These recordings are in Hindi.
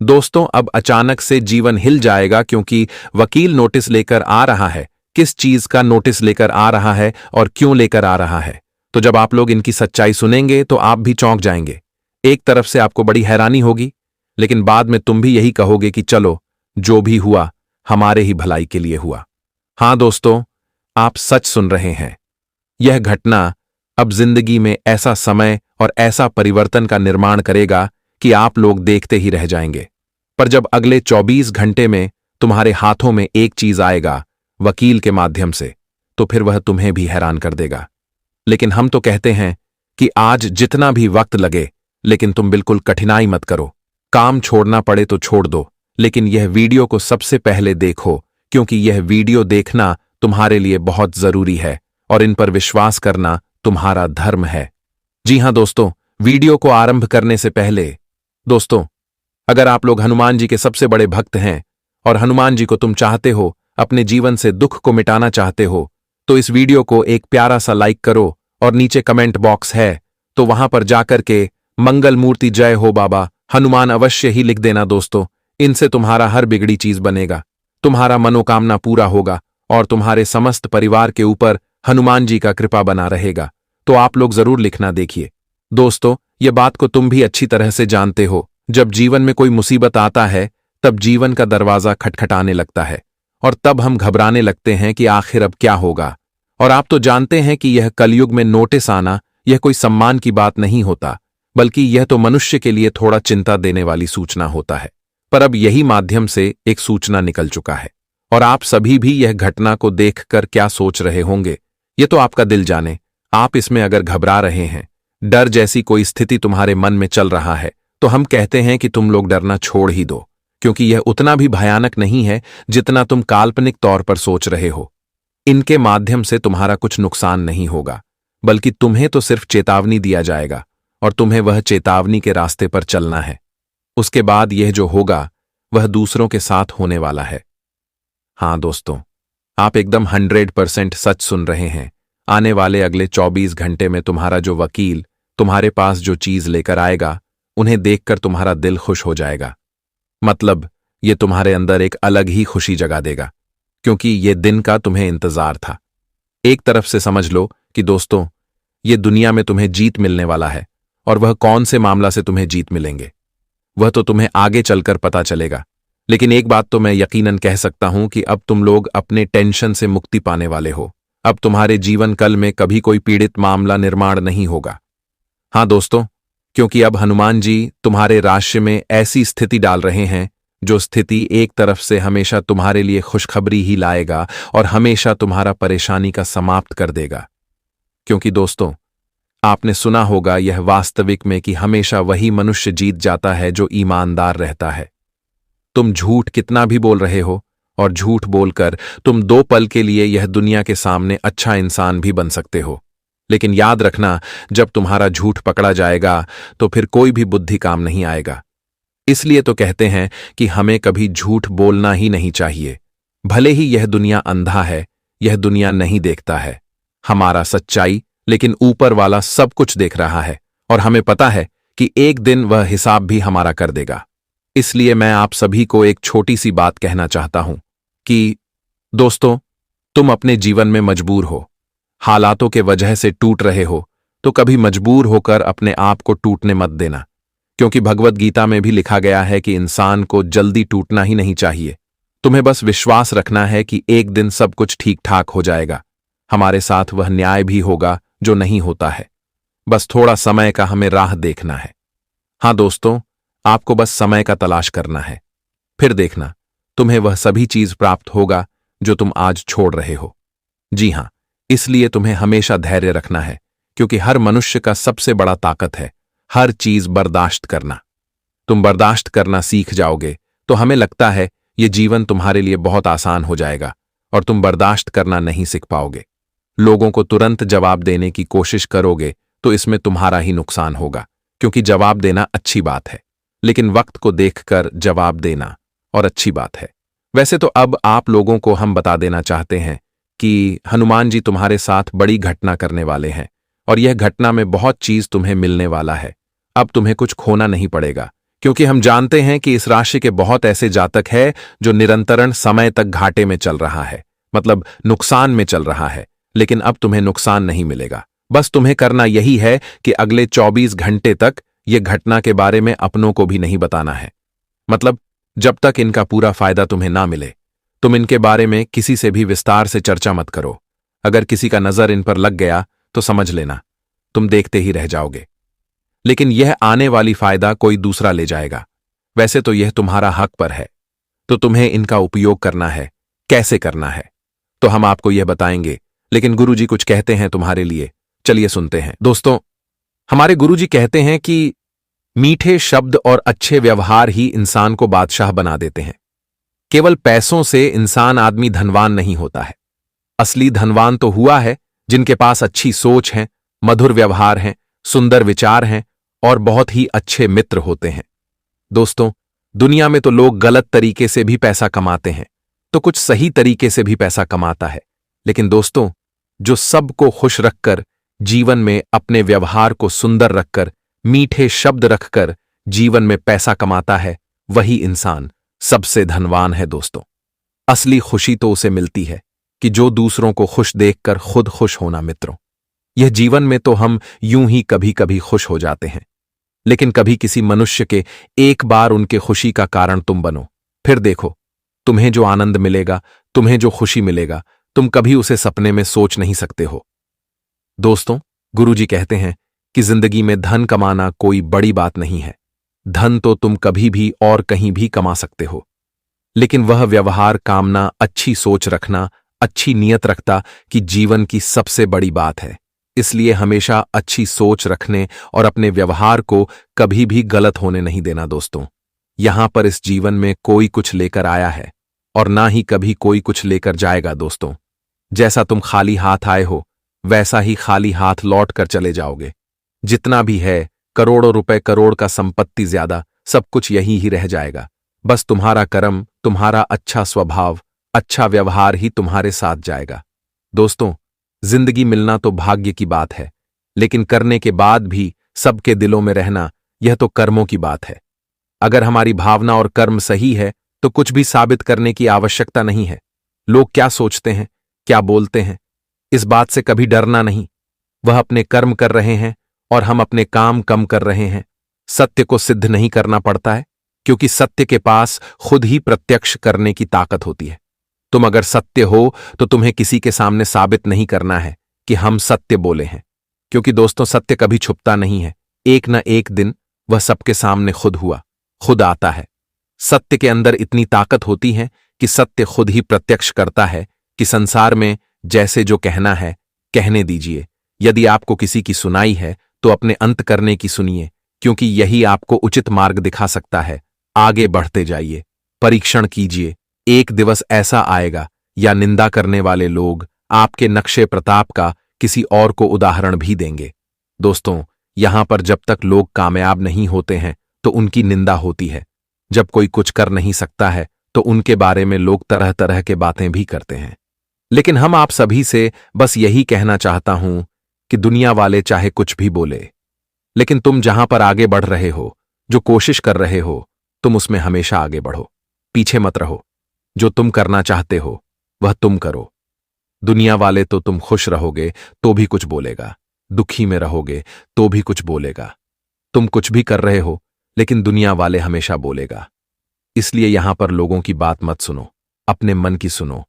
दोस्तों, अब अचानक से जीवन हिल जाएगा क्योंकि वकील नोटिस लेकर आ रहा है। किस चीज का नोटिस लेकर आ रहा है और क्यों लेकर आ रहा है? तो जब आप लोग इनकी सच्चाई सुनेंगे तो आप भी चौंक जाएंगे। एक तरफ से आपको बड़ी हैरानी होगी, लेकिन बाद में तुम भी यही कहोगे कि चलो, जो भी हुआ हमारे ही भलाई के लिए हुआ। हां दोस्तों, आप सच सुन रहे हैं। यह घटना अब जिंदगी में ऐसा समय और ऐसा परिवर्तन का निर्माण करेगा कि आप लोग देखते ही रह जाएंगे। पर जब अगले 24 घंटे में तुम्हारे हाथों में एक चीज आएगा वकील के माध्यम से, तो फिर वह तुम्हें भी हैरान कर देगा। लेकिन हम तो कहते हैं कि आज जितना भी वक्त लगे, लेकिन तुम बिल्कुल कठिनाई मत करो। काम छोड़ना पड़े तो छोड़ दो, लेकिन यह वीडियो को सबसे पहले देखो, क्योंकि यह वीडियो देखना तुम्हारे लिए बहुत जरूरी है और इन पर विश्वास करना तुम्हारा धर्म है। जी हां दोस्तों, वीडियो को आरंभ करने से पहले दोस्तों, अगर आप लोग हनुमान जी के सबसे बड़े भक्त हैं और हनुमान जी को तुम चाहते हो, अपने जीवन से दुख को मिटाना चाहते हो, तो इस वीडियो को एक प्यारा सा लाइक करो और नीचे कमेंट बॉक्स है तो वहां पर जाकर के मंगल मूर्ति जय हो बाबा हनुमान अवश्य ही लिख देना दोस्तों। इनसे तुम्हारा हर बिगड़ी चीज बनेगा, तुम्हारा मनोकामना पूरा होगा और तुम्हारे समस्त परिवार के ऊपर हनुमान जी का कृपा बना रहेगा। तो आप लोग जरूर लिखना। देखिए दोस्तों, ये बात को तुम भी अच्छी तरह से जानते हो, जब जीवन में कोई मुसीबत आता है तब जीवन का दरवाजा खटखटाने लगता है और तब हम घबराने लगते हैं कि आखिर अब क्या होगा। और आप तो जानते हैं कि यह कलयुग में नोटिस आना यह कोई सम्मान की बात नहीं होता, बल्कि यह तो मनुष्य के लिए थोड़ा चिंता देने वाली सूचना होता है। पर अब यही माध्यम से एक सूचना निकल चुका है और आप सभी भी यह घटना को देखकर क्या सोच रहे होंगे, यह तो आपका दिल जाने। आप इसमें अगर घबरा रहे हैं, डर जैसी कोई स्थिति तुम्हारे मन में चल रहा है, तो हम कहते हैं कि तुम लोग डरना छोड़ ही दो, क्योंकि यह उतना भी भयानक नहीं है जितना तुम काल्पनिक तौर पर सोच रहे हो। इनके माध्यम से तुम्हारा कुछ नुकसान नहीं होगा, बल्कि तुम्हें तो सिर्फ चेतावनी दिया जाएगा और तुम्हें वह चेतावनी के रास्ते पर चलना है। उसके बाद यह जो होगा वह दूसरों के साथ होने वाला है। हां दोस्तों, आप एकदम 100% सच सुन रहे हैं। आने वाले अगले 24 घंटे में तुम्हारा जो वकील तुम्हारे पास जो चीज लेकर आएगा, उन्हें देखकर तुम्हारा दिल खुश हो जाएगा। मतलब ये तुम्हारे अंदर एक अलग ही खुशी जगा देगा, क्योंकि ये दिन का तुम्हें इंतजार था। एक तरफ से समझ लो कि दोस्तों, ये दुनिया में तुम्हें जीत मिलने वाला है, और वह कौन से मामला से तुम्हें जीत मिलेंगे वह तो तुम्हें आगे चलकर पता चलेगा। लेकिन एक बात तो मैं यकीनन कह सकता हूं कि अब तुम लोग अपने टेंशन से मुक्ति पाने वाले हो। अब तुम्हारे जीवन कल में कभी कोई पीड़ित मामला निर्माण नहीं होगा। हां दोस्तों, क्योंकि अब हनुमान जी तुम्हारे राशि में ऐसी स्थिति डाल रहे हैं जो स्थिति एक तरफ से हमेशा तुम्हारे लिए खुशखबरी ही लाएगा और हमेशा तुम्हारा परेशानी का समाप्त कर देगा। क्योंकि दोस्तों, आपने सुना होगा यह वास्तविक में कि हमेशा वही मनुष्य जीत जाता है जो ईमानदार रहता है। तुम झूठ कितना भी बोल रहे हो और झूठ बोलकर तुम 2 पल के लिए यह दुनिया के सामने अच्छा इंसान भी बन सकते हो, लेकिन याद रखना, जब तुम्हारा झूठ पकड़ा जाएगा तो फिर कोई भी बुद्धि काम नहीं आएगा। इसलिए तो कहते हैं कि हमें कभी झूठ बोलना ही नहीं चाहिए। भले ही यह दुनिया अंधा है, यह दुनिया नहीं देखता है हमारा सच्चाई, लेकिन ऊपर वाला सब कुछ देख रहा है और हमें पता है कि एक दिन वह हिसाब भी हमारा कर देगा। इसलिए मैं आप सभी को एक छोटी सी बात कहना चाहता हूं कि दोस्तों, तुम अपने जीवन में मजबूर हो, हालातों के वजह से टूट रहे हो, तो कभी मजबूर होकर अपने आप को टूटने मत देना, क्योंकि भगवत गीता में भी लिखा गया है कि इंसान को जल्दी टूटना ही नहीं चाहिए। तुम्हें बस विश्वास रखना है कि एक दिन सब कुछ ठीक ठाक हो जाएगा। हमारे साथ वह न्याय भी होगा जो नहीं होता है। बस थोड़ा समय का हमें राह देखना है। हां दोस्तों, आपको बस समय का तलाश करना है, फिर देखना तुम्हें वह सभी चीज प्राप्त होगा जो तुम आज छोड़ रहे हो। जी हां, इसलिए तुम्हें हमेशा धैर्य रखना है, क्योंकि हर मनुष्य का सबसे बड़ा ताकत है हर चीज बर्दाश्त करना। तुम बर्दाश्त करना सीख जाओगे तो हमें लगता है ये जीवन तुम्हारे लिए बहुत आसान हो जाएगा, और तुम बर्दाश्त करना नहीं सीख पाओगे। लोगों को तुरंत जवाब देने की कोशिश करोगे तो इसमें तुम्हारा ही नुकसान होगा, क्योंकि जवाब देना अच्छी बात है, लेकिन वक्त को देखकर जवाब देना और अच्छी बात है। वैसे तो अब आप लोगों को हम बता देना चाहते हैं कि हनुमान जी तुम्हारे साथ बड़ी घटना करने वाले हैं, और यह घटना में बहुत चीज तुम्हें मिलने वाला है। अब तुम्हें कुछ खोना नहीं पड़ेगा, क्योंकि हम जानते हैं कि इस राशि के बहुत ऐसे जातक हैं जो निरंतरण समय तक घाटे में चल रहा है, मतलब नुकसान में चल रहा है। लेकिन अब तुम्हें नुकसान नहीं मिलेगा। बस तुम्हें करना यही है कि अगले 24 घंटे तक यह घटना के बारे में अपनों को भी नहीं बताना है। मतलब जब तक इनका पूरा फायदा तुम्हें ना मिले, तुम इनके बारे में किसी से भी विस्तार से चर्चा मत करो। अगर किसी का नजर इन पर लग गया तो समझ लेना तुम देखते ही रह जाओगे। लेकिन यह आने वाली फायदा कोई दूसरा ले जाएगा। वैसे तो यह तुम्हारा हक पर है, तो तुम्हें इनका उपयोग करना है। कैसे करना है तो हम आपको यह बताएंगे, लेकिन गुरुजी कुछ कहते हैं तुम्हारे लिए। चलिए सुनते हैं। दोस्तों, हमारे गुरुजी कहते हैं कि मीठे शब्द और अच्छे व्यवहार ही इंसान को बादशाह बना देते हैं। केवल पैसों से इंसान आदमी धनवान नहीं होता है। असली धनवान तो हुआ है जिनके पास अच्छी सोच है, मधुर व्यवहार है, सुंदर विचार हैं और बहुत ही अच्छे मित्र होते हैं। दोस्तों, दुनिया में तो लोग गलत तरीके से भी पैसा कमाते हैं, तो कुछ सही तरीके से भी पैसा कमाता है। लेकिन दोस्तों, जो सबको खुश रखकर, जीवन में अपने व्यवहार को सुंदर रखकर, मीठे शब्द रखकर जीवन में पैसा कमाता है, वही इंसान सबसे धनवान है। दोस्तों, असली खुशी तो उसे मिलती है कि जो दूसरों को खुश देखकर खुद खुश होना। मित्रों, यह जीवन में तो हम यूं ही कभी कभी खुश हो जाते हैं, लेकिन कभी किसी मनुष्य के एक बार उनके खुशी का कारण तुम बनो, फिर देखो तुम्हें जो आनंद मिलेगा, तुम्हें जो खुशी मिलेगा, तुम कभी उसे सपने में सोच नहीं सकते हो। दोस्तों, गुरुजी कहते हैं कि जिंदगी में धन कमाना कोई बड़ी बात नहीं है। धन तो तुम कभी भी और कहीं भी कमा सकते हो, लेकिन वह व्यवहार, कामना, अच्छी सोच रखना, अच्छी नीयत रखता कि जीवन की सबसे बड़ी बात है। इसलिए हमेशा अच्छी सोच रखने और अपने व्यवहार को कभी भी गलत होने नहीं देना। दोस्तों, यहां पर इस जीवन में कोई कुछ लेकर आया है और ना ही कभी कोई कुछ लेकर जाएगा। दोस्तों, जैसा तुम खाली हाथ आए हो, वैसा ही खाली हाथ लौट कर चले जाओगे। जितना भी है, करोड़ों रुपए, करोड़ का संपत्ति, ज्यादा सब कुछ यही ही रह जाएगा। बस तुम्हारा कर्म, तुम्हारा अच्छा स्वभाव, अच्छा व्यवहार ही तुम्हारे साथ जाएगा। दोस्तों, जिंदगी मिलना तो भाग्य की बात है, लेकिन करने के बाद भी सबके दिलों में रहना, यह तो कर्मों की बात है। अगर हमारी भावना और कर्म सही है तो कुछ भी साबित करने की आवश्यकता नहीं है। लोग क्या सोचते हैं, क्या बोलते हैं, इस बात से कभी डरना नहीं। वह अपने कर्म कर रहे हैं और हम अपने काम कम कर रहे हैं। सत्य को सिद्ध नहीं करना पड़ता है, क्योंकि सत्य के पास खुद ही प्रत्यक्ष करने की ताकत होती है। तुम अगर सत्य हो तो तुम्हें किसी के सामने साबित नहीं करना है कि हम सत्य बोले हैं, क्योंकि दोस्तों, सत्य कभी छुपता नहीं है। एक न एक दिन वह सबके सामने खुद आता है। सत्य के अंदर इतनी ताकत होती है कि सत्य खुद ही प्रत्यक्ष करता है कि संसार में जैसे जो कहना है कहने दीजिए। यदि आपको किसी की सुनाई है तो अपने अंत करने की सुनिए, क्योंकि यही आपको उचित मार्ग दिखा सकता है। आगे बढ़ते जाइए, परीक्षण कीजिए। एक दिवस ऐसा आएगा या निंदा करने वाले लोग आपके नक्शे प्रताप का किसी और को उदाहरण भी देंगे। दोस्तों, यहां पर जब तक लोग कामयाब नहीं होते हैं तो उनकी निंदा होती है। जब कोई कुछ कर नहीं सकता है तो उनके बारे में लोग तरह तरह के बातें भी करते हैं। लेकिन हम आप सभी से बस यही कहना चाहता हूं कि दुनिया वाले चाहे कुछ भी बोले, लेकिन तुम जहां पर आगे बढ़ रहे हो, जो कोशिश कर रहे हो, तुम उसमें हमेशा आगे बढ़ो, पीछे मत रहो। जो तुम करना चाहते हो वह तुम करो। दुनिया वाले तो तुम खुश रहोगे तो भी कुछ बोलेगा, दुखी में रहोगे तो भी कुछ बोलेगा। तुम कुछ भी कर रहे हो, लेकिन दुनिया वाले हमेशा बोलेगा। इसलिए यहां पर लोगों की बात मत सुनो, अपने मन की सुनो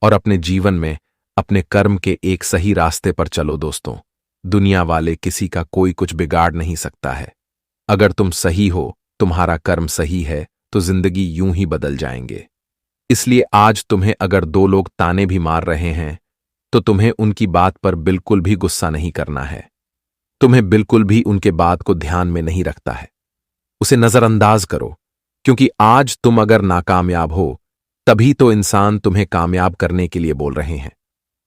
और अपने जीवन में अपने कर्म के एक सही रास्ते पर चलो। दोस्तों, दुनिया वाले किसी का कोई कुछ बिगाड़ नहीं सकता है। अगर तुम सही हो, तुम्हारा कर्म सही है, तो जिंदगी यूं ही बदल जाएंगे। इसलिए आज तुम्हें अगर दो लोग ताने भी मार रहे हैं तो तुम्हें उनकी बात पर बिल्कुल भी गुस्सा नहीं करना है। तुम्हें बिल्कुल भी उनके बात को ध्यान में नहीं रखता है, उसे नजरअंदाज करो, क्योंकि आज तुम अगर नाकामयाब हो तभी तो इंसान तुम्हें कामयाब करने के लिए बोल रहे हैं।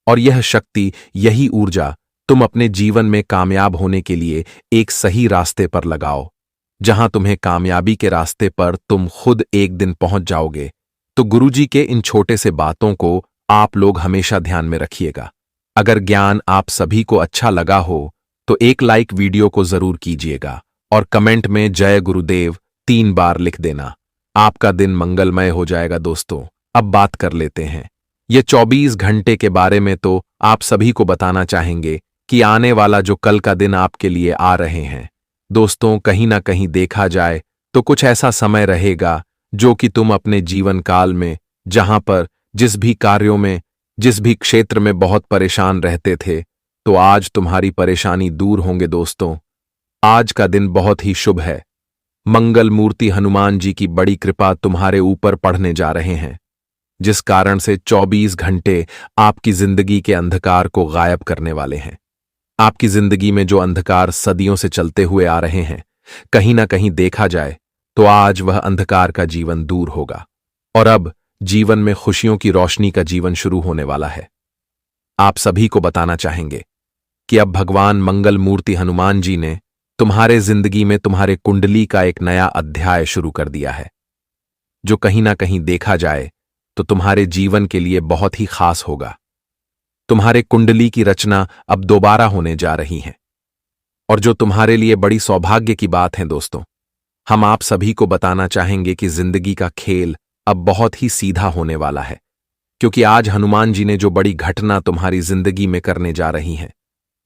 और यह शक्ति, यही ऊर्जा तुम अपने जीवन में कामयाब होने के लिए एक सही रास्ते पर लगाओ। जहां तुम्हें कामयाबी के रास्ते पर तुम खुद एक दिन पहुंच जाओगे। तो गुरुजी के इन छोटे से बातों को आप लोग हमेशा ध्यान में रखिएगा। अगर ज्ञान आप सभी को अच्छा लगा हो तो एक लाइक वीडियो को जरूर कीजिएगा और कमेंट में जय गुरुदेव, 3 बार लिख देना। आपका दिन मंगलमय हो जाएगा दोस्तों। अब बात कर लेते हैं ये 24 घंटे के बारे में। तो आप सभी को बताना चाहेंगे कि आने वाला जो कल का दिन आपके लिए आ रहे हैं दोस्तों, कहीं ना कहीं देखा जाए तो कुछ ऐसा समय रहेगा जो कि तुम अपने जीवन काल में, जहां पर जिस भी कार्यों में, जिस भी क्षेत्र में बहुत परेशान रहते थे, तो आज तुम्हारी परेशानी दूर होंगे दोस्तों। आज का दिन बहुत ही शुभ है। मंगल मूर्ति हनुमान जी की बड़ी कृपा तुम्हारे ऊपर पड़ने जा रहे हैं, जिस कारण से 24 घंटे आपकी जिंदगी के अंधकार को गायब करने वाले हैं। आपकी जिंदगी में जो अंधकार सदियों से चलते हुए आ रहे हैं, कहीं ना कहीं देखा जाए तो आज वह अंधकार का जीवन दूर होगा और अब जीवन में खुशियों की रोशनी का जीवन शुरू होने वाला है। आप सभी को बताना चाहेंगे कि अब भगवान मंगल मूर्ति हनुमान जी ने तुम्हारे जिंदगी में तुम्हारे कुंडली का एक नया अध्याय शुरू कर दिया है, जो कहीं ना कहीं देखा जाए तो तुम्हारे जीवन के लिए बहुत ही खास होगा। तुम्हारे कुंडली की रचना अब दोबारा होने जा रही है और जो तुम्हारे लिए बड़ी सौभाग्य की बात है दोस्तों, हम आप सभी को बताना चाहेंगे कि जिंदगी का खेल अब बहुत ही सीधा होने वाला है, क्योंकि आज हनुमान जी ने जो बड़ी घटना तुम्हारी जिंदगी में करने जा रही हैं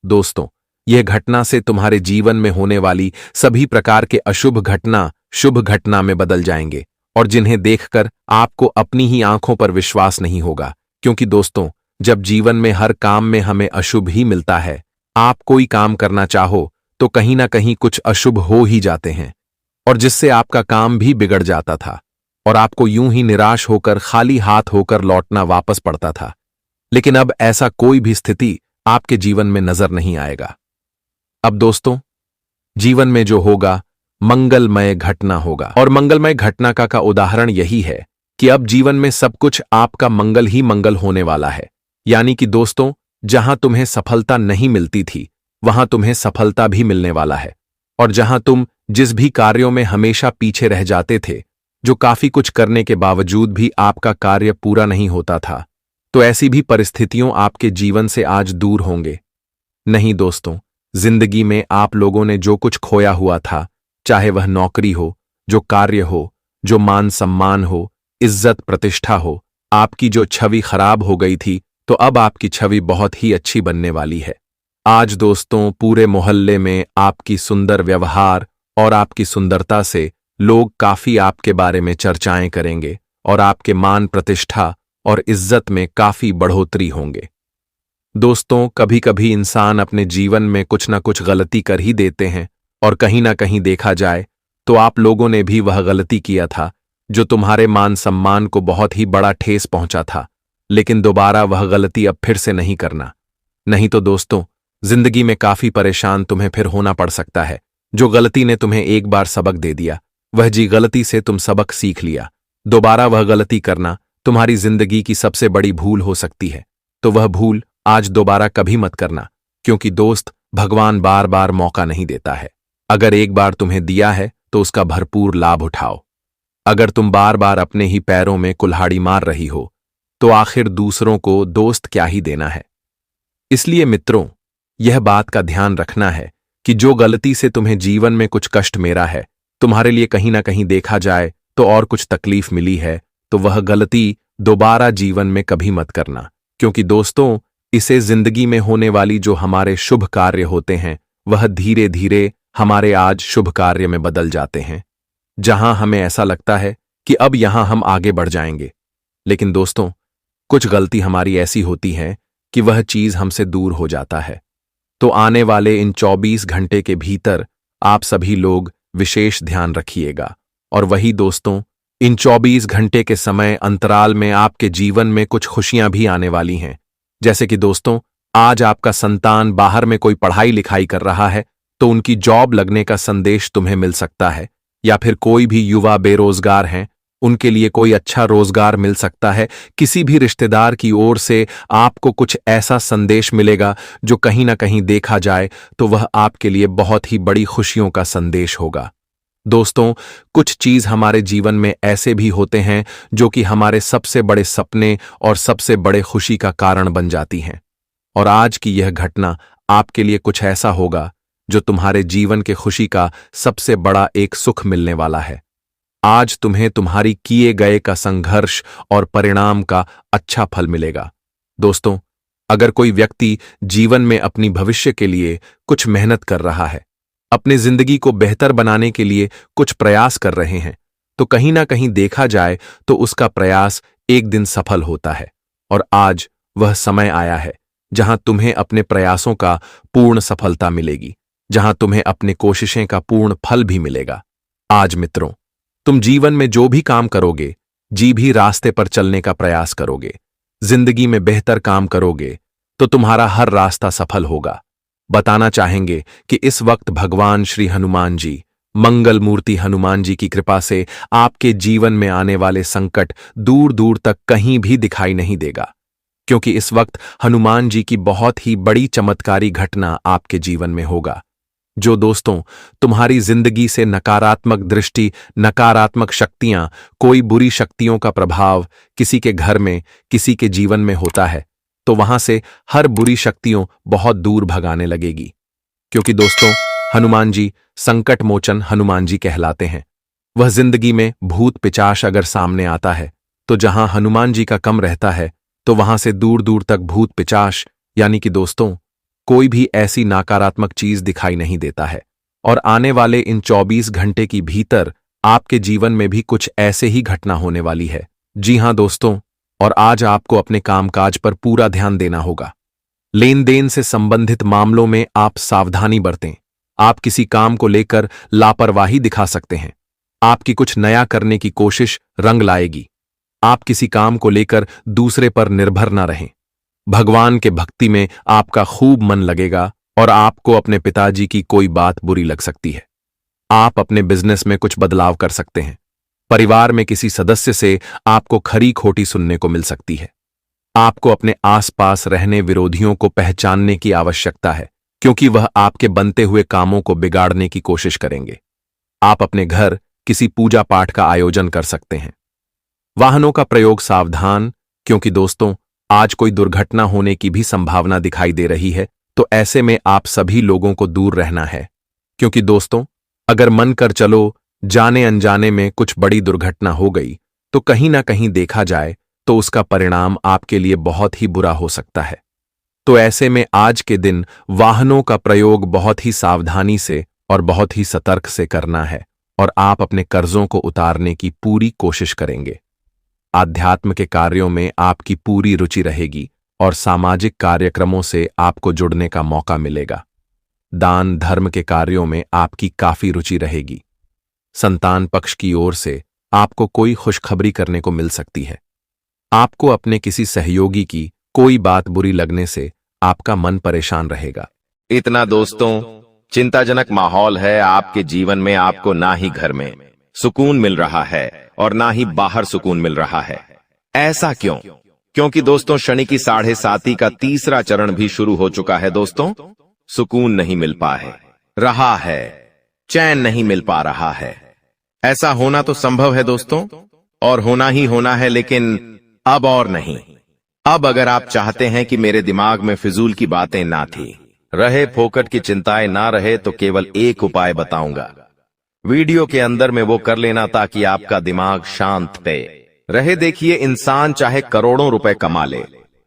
दोस्तों, यह घटना से तुम्हारे जीवन में होने वाली सभी प्रकार के अशुभ घटना शुभ घटना में बदल जाएंगे और जिन्हें देखकर आपको अपनी ही आंखों पर विश्वास नहीं होगा। क्योंकि दोस्तों, जब जीवन में हर काम में हमें अशुभ ही मिलता है, आप कोई काम करना चाहो तो कहीं ना कहीं कुछ अशुभ हो ही जाते हैं और जिससे आपका काम भी बिगड़ जाता था और आपको यूं ही निराश होकर खाली हाथ होकर लौटना वापस पड़ता था। लेकिन अब ऐसा कोई भी स्थिति आपके जीवन में नजर नहीं आएगा। अब दोस्तों, जीवन में जो होगा मंगलमय घटना होगा और मंगलमय घटना का उदाहरण यही है कि अब जीवन में सब कुछ आपका मंगल ही मंगल होने वाला है। यानी कि दोस्तों, जहां तुम्हें सफलता नहीं मिलती थी वहां तुम्हें सफलता भी मिलने वाला है और जहां तुम जिस भी कार्यों में हमेशा पीछे रह जाते थे, जो काफी कुछ करने के बावजूद भी आपका कार्य पूरा नहीं होता था, तो ऐसी भी परिस्थितियों आपके जीवन से आज दूर होंगे। नहीं दोस्तों, जिंदगी में आप लोगों ने जो कुछ खोया हुआ था, चाहे वह नौकरी हो, जो कार्य हो, जो मान सम्मान हो, इज्जत प्रतिष्ठा हो, आपकी जो छवि खराब हो गई थी, तो अब आपकी छवि बहुत ही अच्छी बनने वाली है। आज दोस्तों, पूरे मोहल्ले में आपकी सुंदर व्यवहार और आपकी सुंदरता से लोग काफी आपके बारे में चर्चाएं करेंगे और आपके मान प्रतिष्ठा और इज्जत में काफी बढ़ोतरी होंगे। दोस्तों, कभी कभी इंसान अपने जीवन में कुछ ना कुछ गलती कर ही देते हैं और कहीं ना कहीं देखा जाए तो आप लोगों ने भी वह गलती किया था जो तुम्हारे मान सम्मान को बहुत ही बड़ा ठेस पहुंचा था। लेकिन दोबारा वह गलती अब फिर से नहीं करना, नहीं तो दोस्तों, जिंदगी में काफी परेशान तुम्हें फिर होना पड़ सकता है। जो गलती ने तुम्हें एक बार सबक दे दिया, वह जी गलती से तुम सबक सीख लिया, दोबारा वह गलती करना तुम्हारी जिंदगी की सबसे बड़ी भूल हो सकती है। तो वह भूल आज दोबारा कभी मत करना, क्योंकि दोस्त, भगवान बार बार मौका नहीं देता है। अगर एक बार तुम्हें दिया है तो उसका भरपूर लाभ उठाओ। अगर तुम बार बार अपने ही पैरों में कुल्हाड़ी मार रही हो तो आखिर दूसरों को दोस्त क्या ही देना है। इसलिए मित्रों, यह बात का ध्यान रखना है कि जो गलती से तुम्हें जीवन में कुछ कष्ट मेरा है, तुम्हारे लिए कहीं ना कहीं देखा जाए तो और कुछ तकलीफ मिली है, तो वह गलती दोबारा जीवन में कभी मत करना। क्योंकि दोस्तों, इसे जिंदगी में होने वाली जो हमारे शुभ कार्य होते हैं, वह धीरे धीरे हमारे आज शुभ कार्य में बदल जाते हैं, जहां हमें ऐसा लगता है कि अब यहां हम आगे बढ़ जाएंगे। लेकिन दोस्तों, कुछ गलती हमारी ऐसी होती है कि वह चीज हमसे दूर हो जाता है। तो आने वाले इन 24 घंटे के भीतर आप सभी लोग विशेष ध्यान रखिएगा। और वही दोस्तों, इन 24 घंटे के समय अंतराल में आपके जीवन में कुछ खुशियां भी आने वाली हैं। जैसे कि दोस्तों, आज आपका संतान बाहर में कोई पढ़ाई लिखाई कर रहा है तो उनकी जॉब लगने का संदेश तुम्हें मिल सकता है, या फिर कोई भी युवा बेरोजगार हैं, उनके लिए कोई अच्छा रोजगार मिल सकता है। किसी भी रिश्तेदार की ओर से आपको कुछ ऐसा संदेश मिलेगा जो कहीं ना कहीं देखा जाए तो वह आपके लिए बहुत ही बड़ी खुशियों का संदेश होगा। दोस्तों, कुछ चीज हमारे जीवन में ऐसे भी होते हैं जो कि हमारे सबसे बड़े सपने और सबसे बड़े खुशी का कारण बन जाती हैं। और आज की यह घटना आपके लिए कुछ ऐसा होगा जो तुम्हारे जीवन के खुशी का सबसे बड़ा एक सुख मिलने वाला है। आज तुम्हें तुम्हारी किए गए का संघर्ष और परिणाम का अच्छा फल मिलेगा। दोस्तों, अगर कोई व्यक्ति जीवन में अपनी भविष्य के लिए कुछ मेहनत कर रहा है, अपनी जिंदगी को बेहतर बनाने के लिए कुछ प्रयास कर रहे हैं, तो कहीं ना कहीं देखा जाए तो उसका प्रयास एक दिन सफल होता है। और आज वह समय आया है जहां तुम्हें अपने प्रयासों का पूर्ण सफलता मिलेगी, जहां तुम्हें अपने कोशिशें का पूर्ण फल भी मिलेगा। आज मित्रों, तुम जीवन में जो भी काम करोगे, जी भी रास्ते पर चलने का प्रयास करोगे, जिंदगी में बेहतर काम करोगे, तो तुम्हारा हर रास्ता सफल होगा। बताना चाहेंगे कि इस वक्त भगवान श्री हनुमान जी, मंगल मूर्ति हनुमान जी की कृपा से आपके जीवन में आने वाले संकट दूर दूर तक कहीं भी दिखाई नहीं देगा, क्योंकि इस वक्त हनुमान जी की बहुत ही बड़ी चमत्कारी घटना आपके जीवन में होगा। जो दोस्तों, तुम्हारी जिंदगी से नकारात्मक दृष्टि, नकारात्मक शक्तियां, कोई बुरी शक्तियों का प्रभाव किसी के घर में, किसी के जीवन में होता है, तो वहां से हर बुरी शक्तियों बहुत दूर भगाने लगेगी। क्योंकि दोस्तों, हनुमान जी संकट मोचन हनुमान जी कहलाते हैं। वह जिंदगी में भूत पिचाश अगर सामने आता है, तो जहां हनुमान जी का कम रहता है, तो वहां से दूर दूर तक भूत पिचाश यानी कि दोस्तों कोई भी ऐसी नकारात्मक चीज दिखाई नहीं देता है। और आने वाले इन 24 घंटे की भीतर आपके जीवन में भी कुछ ऐसे ही घटना होने वाली है। जी हां दोस्तों, और आज आपको अपने कामकाज पर पूरा ध्यान देना होगा। लेन देन से संबंधित मामलों में आप सावधानी बरतें। आप किसी काम को लेकर लापरवाही दिखा सकते हैं। आपकी कुछ नया करने की कोशिश रंग लाएगी। आप किसी काम को लेकर दूसरे पर निर्भर न रहें। भगवान के भक्ति में आपका खूब मन लगेगा और आपको अपने पिताजी की कोई बात बुरी लग सकती है। आप अपने बिजनेस में कुछ बदलाव कर सकते हैं। परिवार में किसी सदस्य से आपको खरी खोटी सुनने को मिल सकती है। आपको अपने आसपास रहने विरोधियों को पहचानने की आवश्यकता है, क्योंकि वह आपके बनते हुए कामों को बिगाड़ने की कोशिश करेंगे। आप अपने घर किसी पूजा पाठ का आयोजन कर सकते हैं। वाहनों का प्रयोग सावधान, क्योंकि दोस्तों आज कोई दुर्घटना होने की भी संभावना दिखाई दे रही है, तो ऐसे में आप सभी लोगों को दूर रहना है। क्योंकि दोस्तों, अगर मन कर चलो जाने अनजाने में कुछ बड़ी दुर्घटना हो गई, तो कहीं ना कहीं देखा जाए तो उसका परिणाम आपके लिए बहुत ही बुरा हो सकता है। तो ऐसे में आज के दिन वाहनों का प्रयोग बहुत ही सावधानी से और बहुत ही सतर्क से करना है, और आप अपने कर्जों को उतारने की पूरी कोशिश करेंगे। आध्यात्म के कार्यों में आपकी पूरी रुचि रहेगी और सामाजिक कार्यक्रमों से आपको जुड़ने का मौका मिलेगा। दान धर्म के कार्यों में आपकी काफी रुचि रहेगी। संतान पक्ष की ओर से आपको कोई खुशखबरी करने को मिल सकती है। आपको अपने किसी सहयोगी की कोई बात बुरी लगने से आपका मन परेशान रहेगा। इतना दोस्तों चिंताजनक माहौल है आपके जीवन में। आपको ना ही घर में सुकून मिल रहा है और ना ही बाहर सुकून मिल रहा है। ऐसा क्यों? क्योंकि दोस्तों शनि की 7.5 का तीसरा चरण भी शुरू हो चुका है। दोस्तों सुकून नहीं मिल पा रहा है, चैन नहीं मिल पा रहा है। ऐसा होना तो संभव है दोस्तों, और होना ही होना है, लेकिन अब और नहीं। अब अगर आप चाहते हैं कि मेरे दिमाग में फिजूल की बातें ना थी रहे, फोकट की चिंताएं ना रहे, तो केवल एक उपाय बताऊंगा। वीडियो के अंदर में वो कर लेना ताकि आपका दिमाग शांत पे रहे। देखिए, इंसान चाहे करोड़ों रुपए कमा ले,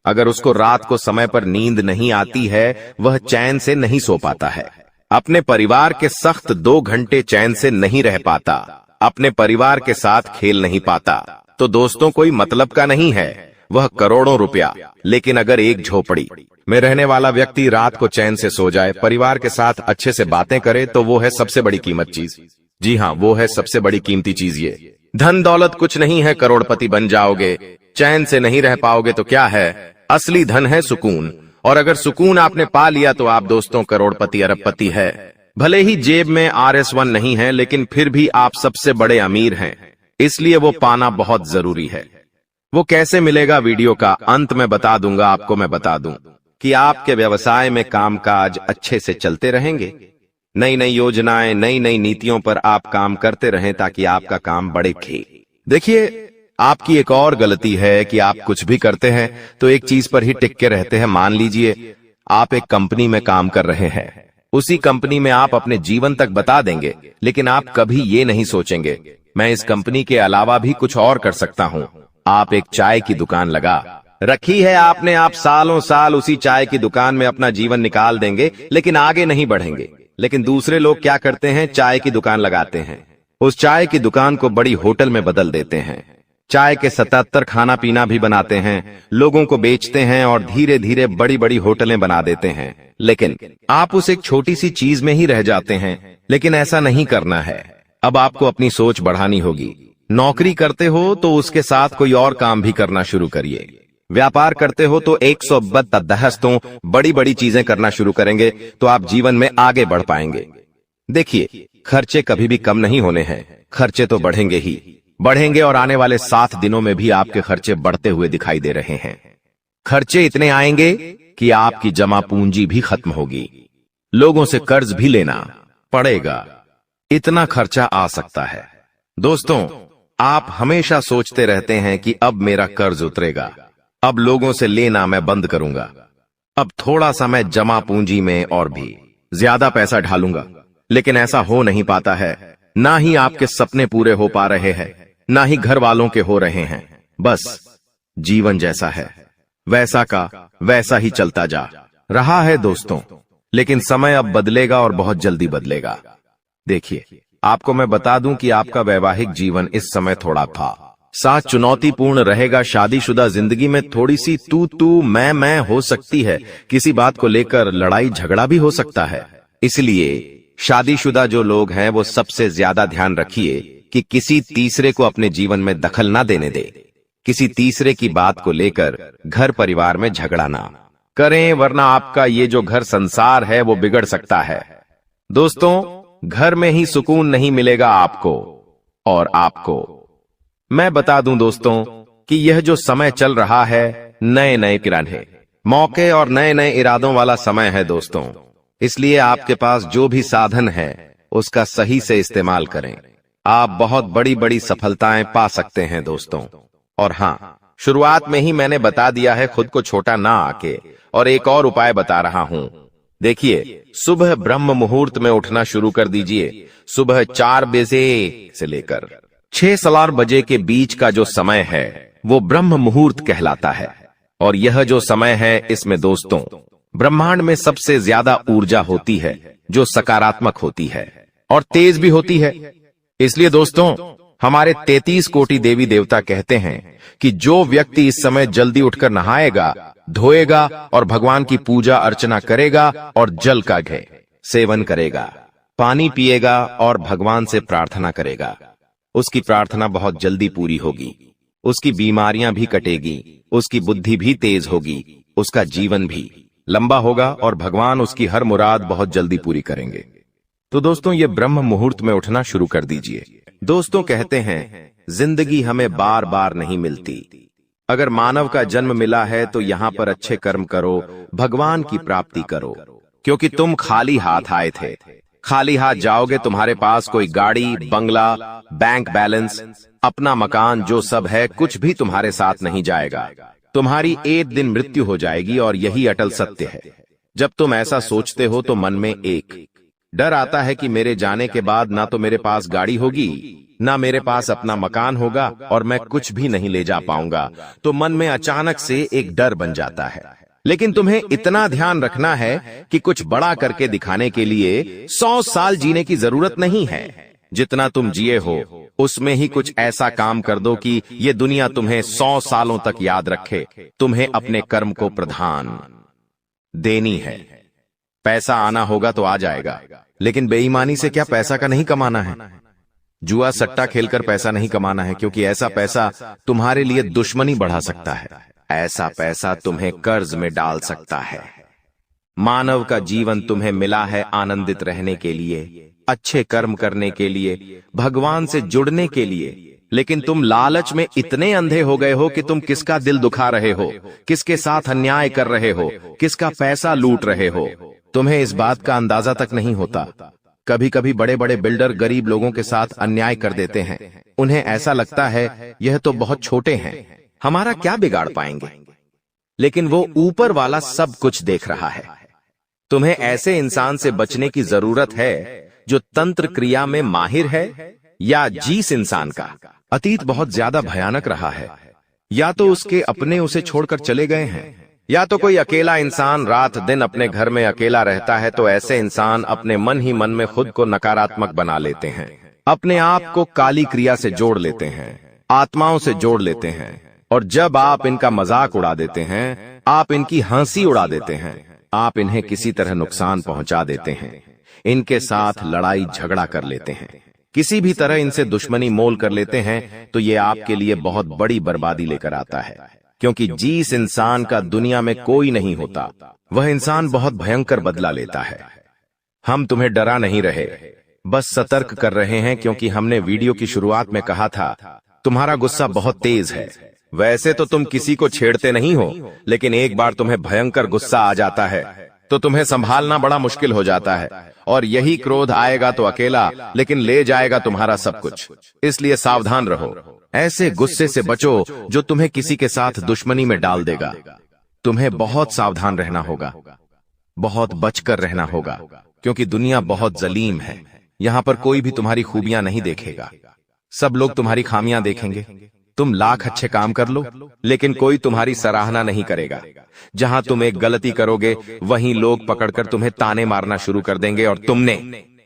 अगर उसको रात को समय पर नींद नहीं आती है, वह चैन से नहीं सो पाता है। अपने परिवार के सख्त 2 घंटे चैन से नहीं रह पाता, अपने परिवार के साथ खेल नहीं पाता, तो दोस्तों कोई मतलब का नहीं है वह करोड़ों रुपया। लेकिन अगर एक झोपड़ी में रहने वाला व्यक्ति रात को चैन से सो जाए, परिवार के साथ अच्छे से बातें करे, तो वो है सबसे बड़ी कीमत चीज। जी हाँ, वो है सबसे बड़ी कीमती चीज। ये धन दौलत कुछ नहीं है, करोड़पति बन जाओगे, चैन से नहीं रह पाओगे तो क्या है? असली धन है सुकून, और अगर सुकून आपने पा लिया तो आप दोस्तों करोड़पति अरबपति है। भले ही जेब में RS1 नहीं है, लेकिन फिर भी आप सबसे बड़े अमीर हैं। इसलिए वो पाना बहुत जरूरी है। वो कैसे मिलेगा, वीडियो का अंत में बता दूंगा आपको। मैं बता दूं कि आपके व्यवसाय में कामकाज अच्छे से चलते रहेंगे। नई नई योजनाएं, नई नई नीतियों पर आप काम करते रहें ताकि आपका काम बढ़े। देखिए, आपकी एक और गलती है कि आप कुछ भी करते हैं तो एक चीज पर ही टिक के रहते हैं। मान लीजिए आप एक कंपनी में काम कर रहे हैं, उसी कंपनी में आप अपने जीवन तक बता देंगे, लेकिन आप कभी ये नहीं सोचेंगे मैं इस कंपनी के अलावा भी कुछ और कर सकता हूँ। आप एक चाय की दुकान लगा रखी है आपने, आप सालों साल उसी चाय की दुकान में अपना जीवन निकाल देंगे, लेकिन आगे नहीं बढ़ेंगे। लेकिन दूसरे लोग क्या करते हैं, चाय की दुकान लगाते हैं, उस चाय की दुकान को बड़ी होटल में बदल देते हैं, चाय के 77 खाना पीना भी बनाते हैं, लोगों को बेचते हैं और धीरे धीरे बड़ी बड़ी होटलें बना देते हैं। लेकिन आप उस एक छोटी सी चीज में ही रह जाते हैं। लेकिन ऐसा नहीं करना है। अब आपको अपनी सोच बढ़ानी होगी। नौकरी करते हो तो उसके साथ कोई और काम भी करना शुरू करिए। व्यापार करते हो तो 110 बड़ी बड़ी चीजें करना शुरू करेंगे तो आप जीवन में आगे बढ़ पाएंगे। देखिए, खर्चे कभी भी कम नहीं होने हैं, खर्चे तो बढ़ेंगे ही बढ़ेंगे, और आने वाले 7 दिनों में भी आपके खर्चे बढ़ते हुए दिखाई दे रहे हैं। खर्चे इतने आएंगे कि आपकी जमा पूंजी भी खत्म होगी, लोगों से कर्ज भी लेना पड़ेगा, इतना खर्चा आ सकता है। दोस्तों, आप हमेशा सोचते रहते हैं कि अब मेरा कर्ज उतरेगा, अब लोगों से लेना मैं बंद करूंगा, अब थोड़ा सा मैं जमा पूंजी में और भी ज्यादा पैसा ढालूंगा। लेकिन ऐसा हो नहीं पाता है। ना ही आपके सपने पूरे हो पा रहे हैं, ना ही घर वालों के हो रहे हैं। बस जीवन जैसा है वैसा का वैसा ही चलता जा रहा है दोस्तों। लेकिन समय अब बदलेगा और बहुत जल्दी बदलेगा। देखिए, आपको मैं बता दूं कि आपका वैवाहिक जीवन इस समय थोड़ा साथ चुनौतीपूर्ण रहेगा। शादीशुदा जिंदगी में थोड़ी सी तू मैं हो सकती है, किसी बात को लेकर लड़ाई झगड़ा भी हो सकता है। इसलिए शादीशुदा जो लोग हैं वो सबसे ज्यादा ध्यान रखिए कि किसी तीसरे को अपने जीवन में दखल ना देने दे। किसी तीसरे की बात को लेकर घर परिवार में झगड़ा ना करें, वरना आपका ये जो घर संसार है वो बिगड़ सकता है। दोस्तों, घर में ही सुकून नहीं मिलेगा आपको और आपको। मैं बता दूं दोस्तों कि यह जो समय चल रहा है, नए नए किराने मौके और नए नए इरादों वाला समय है दोस्तों। इसलिए आपके पास जो भी साधन है उसका सही से इस्तेमाल करें। आप बहुत बड़ी बड़ी सफलताएं पा सकते हैं दोस्तों। और हाँ, शुरुआत में ही मैंने बता दिया है, खुद को छोटा ना आके, और एक और उपाय बता रहा हूं। देखिए, सुबह ब्रह्म मुहूर्त में उठना शुरू कर दीजिए। सुबह 4 बजे से लेकर 6 बजे के बीच का जो समय है वो ब्रह्म मुहूर्त कहलाता है। और यह जो समय है, इसमें दोस्तों ब्रह्मांड में सबसे ज्यादा ऊर्जा होती है, जो सकारात्मक होती है और तेज भी होती है। इसलिए दोस्तों, हमारे 33 कोटि देवी देवता कहते हैं कि जो व्यक्ति इस समय जल्दी उठकर नहाएगा, धोएगा और भगवान की पूजा अर्चना करेगा और जल का सेवन करेगा, पानी पिएगा और भगवान से प्रार्थना करेगा, उसकी प्रार्थना बहुत जल्दी पूरी होगी, उसकी बीमारियां भी कटेगी, उसकी बुद्धि भी तेज होगी, उसका जीवन भी लंबा होगा और भगवान उसकी हर मुराद बहुत जल्दी पूरी करेंगे। तो दोस्तों, ये ब्रह्म मुहूर्त में उठना शुरू कर दीजिए। दोस्तों, कहते हैं जिंदगी हमें बार बार नहीं मिलती। अगर मानव का जन्म मिला है तो यहाँ पर अच्छे कर्म करो, भगवान की प्राप्ति करो, क्योंकि तुम खाली हाथ आए थे। खाली हाथ जाओगे, तुम्हारे पास कोई गाड़ी, बंगला, बैंक बैलेंस, अपना मकान, जो सब है, कुछ भी तुम्हारे साथ नहीं जाएगा। तुम्हारी एक दिन मृत्यु हो जाएगी और यही अटल सत्य है। जब तुम ऐसा सोचते हो तो मन में एक डर आता है कि मेरे जाने के बाद ना तो मेरे पास गाड़ी होगी, ना मेरे पास अपना मकान होगा और मैं कुछ भी नहीं ले जा पाऊंगा। तो मन में अचानक से एक डर बन जाता है। लेकिन तुम्हें इतना ध्यान रखना है कि कुछ बड़ा करके दिखाने के लिए 100 साल जीने की जरूरत नहीं है। जितना तुम जिए हो उसमें ही कुछ ऐसा काम कर दो कि ये दुनिया तुम्हें 100 सालों तक याद रखे। तुम्हें अपने कर्म को प्रधान देनी है। पैसा आना होगा तो आ जाएगा, लेकिन बेईमानी से क्या पैसा का नहीं कमाना है। जुआ सट्टा खेलकर पैसा नहीं कमाना है, क्योंकि ऐसा पैसा तुम्हारे लिए दुश्मनी बढ़ा सकता है। ऐसा पैसा तुम्हें कर्ज में डाल सकता है। मानव का जीवन तुम्हें मिला है आनंदित रहने के लिए, अच्छे कर्म करने के लिए, भगवान से जुड़ने के लिए। लेकिन तुम लालच में इतने अंधे हो गए हो कि तुम किसका दिल दुखा रहे हो, किसके साथ अन्याय कर रहे हो, किसका पैसा लूट रहे हो, तुम्हें इस बात का अंदाजा तक नहीं होता। कभी कभी बड़े बड़े बिल्डर गरीब लोगों के साथ अन्याय कर देते हैं। उन्हें ऐसा लगता है यह तो बहुत छोटे हैं, हमारा क्या बिगाड़ पाएंगे। लेकिन वो ऊपर वाला सब कुछ देख रहा है। तुम्हें ऐसे इंसान से बचने की जरूरत है जो तंत्र क्रिया में माहिर है, या जिस इंसान का अतीत बहुत ज्यादा भयानक रहा है, या तो उसके अपने उसे छोड़कर चले गए हैं, या तो कोई अकेला इंसान रात दिन अपने घर में अकेला रहता है, तो ऐसे इंसान अपने मन ही मन में खुद को नकारात्मक बना लेते हैं, अपने आप को काली क्रिया से जोड़ लेते हैं, आत्माओं से जोड़ लेते हैं। और जब आप इनका मजाक उड़ा देते हैं, आप इनकी हंसी उड़ा देते हैं, आप इन्हें किसी तरह नुकसान पहुंचा देते हैं, इनके साथ लड़ाई झगड़ा कर लेते हैं, किसी भी तरह इनसे दुश्मनी मोल कर लेते हैं, तो ये आपके लिए बहुत बड़ी बर्बादी लेकर आता है। क्योंकि जिस इंसान का दुनिया में कोई नहीं होता, वह इंसान बहुत भयंकर बदला लेता है। हम तुम्हें डरा नहीं रहे, बस सतर्क कर रहे हैं, क्योंकि हमने वीडियो की शुरुआत में कहा था तुम्हारा गुस्सा बहुत तेज है। वैसे तो तुम किसी को छेड़ते नहीं हो, लेकिन एक बार तुम्हें भयंकर गुस्सा आ जाता है तो तुम्हें संभालना बड़ा मुश्किल हो जाता है, और यही क्रोध आएगा तो अकेला, लेकिन ले जाएगा तुम्हारा सब कुछ। इसलिए सावधान रहो, ऐसे गुस्से से बचो जो तुम्हें किसी के साथ दुश्मनी में डाल देगा। तुम्हें बहुत सावधान रहना होगा, बहुत बचकर रहना होगा, क्योंकि दुनिया बहुत जलीम है। यहाँ पर कोई भी तुम्हारी खूबियां नहीं देखेगा, सब लोग तुम्हारी खामियां देखेंगे। तुम लाख अच्छे काम कर लो, लेकिन कोई तुम्हारी सराहना नहीं करेगा। जहां तुम एक गलती करोगे, वहीं लोग पकड़कर तुम्हें ताने मारना शुरू कर देंगे। और तुमने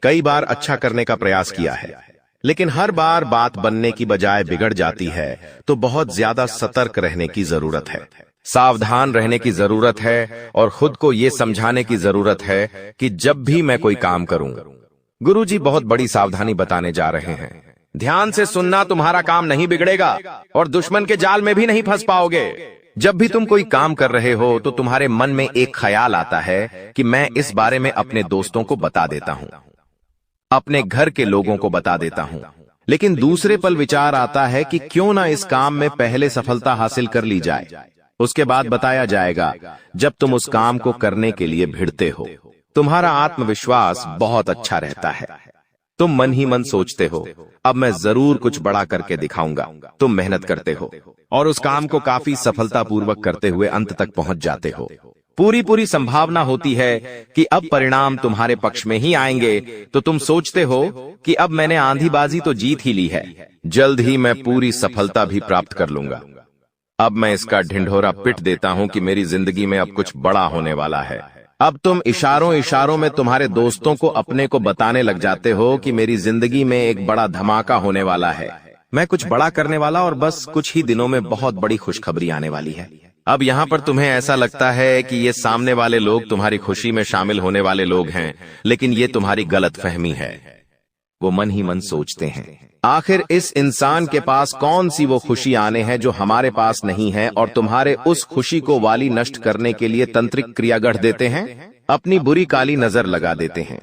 कई बार अच्छा करने का प्रयास किया है, लेकिन हर बार बात बनने की बजाय बिगड़ जाती है। तो बहुत ज्यादा सतर्क रहने की जरूरत है, सावधान रहने की जरूरत है, और खुद को यह समझाने की जरूरत है कि जब भी मैं कोई काम करूं, गुरुजी बहुत बड़ी सावधानी बताने जा रहे हैं। ध्यान से सुनना, तुम्हारा काम नहीं बिगड़ेगा और दुश्मन के जाल में भी नहीं फंस पाओगे। जब भी तुम कोई काम कर रहे हो, तो तुम्हारे मन में एक ख्याल आता है कि मैं इस बारे में अपने दोस्तों को बता देता हूं, अपने घर के लोगों को बता देता हूं। लेकिन दूसरे पल विचार आता है कि क्यों ना इस काम में पहले सफलता हासिल कर ली जाए, उसके बाद बताया जाएगा। जब तुम उस काम को करने के लिए भिड़ते हो, तुम्हारा आत्मविश्वास बहुत अच्छा रहता है। तुम मन ही मन सोचते हो, अब मैं जरूर कुछ बड़ा करके दिखाऊंगा। तुम मेहनत करते हो और उस काम को काफी सफलतापूर्वक करते हुए अंत तक पहुंच जाते हो। पूरी संभावना होती है कि अब परिणाम तुम्हारे पक्ष में ही आएंगे, तो तुम सोचते हो कि अब मैंने आंधीबाजी तो जीत ही ली है, जल्द ही मैं पूरी सफलता भी प्राप्त कर लूंगा। अब मैं इसका ढिंढोरा पिट देता हूं कि मेरी जिंदगी में अब कुछ बड़ा होने वाला है। अब तुम इशारों में तुम्हारे दोस्तों को अपने को बताने लग जाते हो कि मेरी जिंदगी में एक बड़ा धमाका होने वाला है, मैं कुछ बड़ा करने वाला, और बस कुछ ही दिनों में बहुत बड़ी खुशखबरी आने वाली है। अब यहाँ पर तुम्हें ऐसा लगता है कि ये सामने वाले लोग तुम्हारी खुशी में शामिल होने वाले लोग हैं, लेकिन ये तुम्हारी गलतफहमी है। वो मन ही मन सोचते हैं, आखिर इस इंसान के पास कौन सी वो खुशी आने हैं जो हमारे पास नहीं है, और तुम्हारे उस खुशी को वाली नष्ट करने के लिए तंत्रिक क्रिया गढ़ देते हैं, अपनी बुरी काली नजर लगा देते हैं।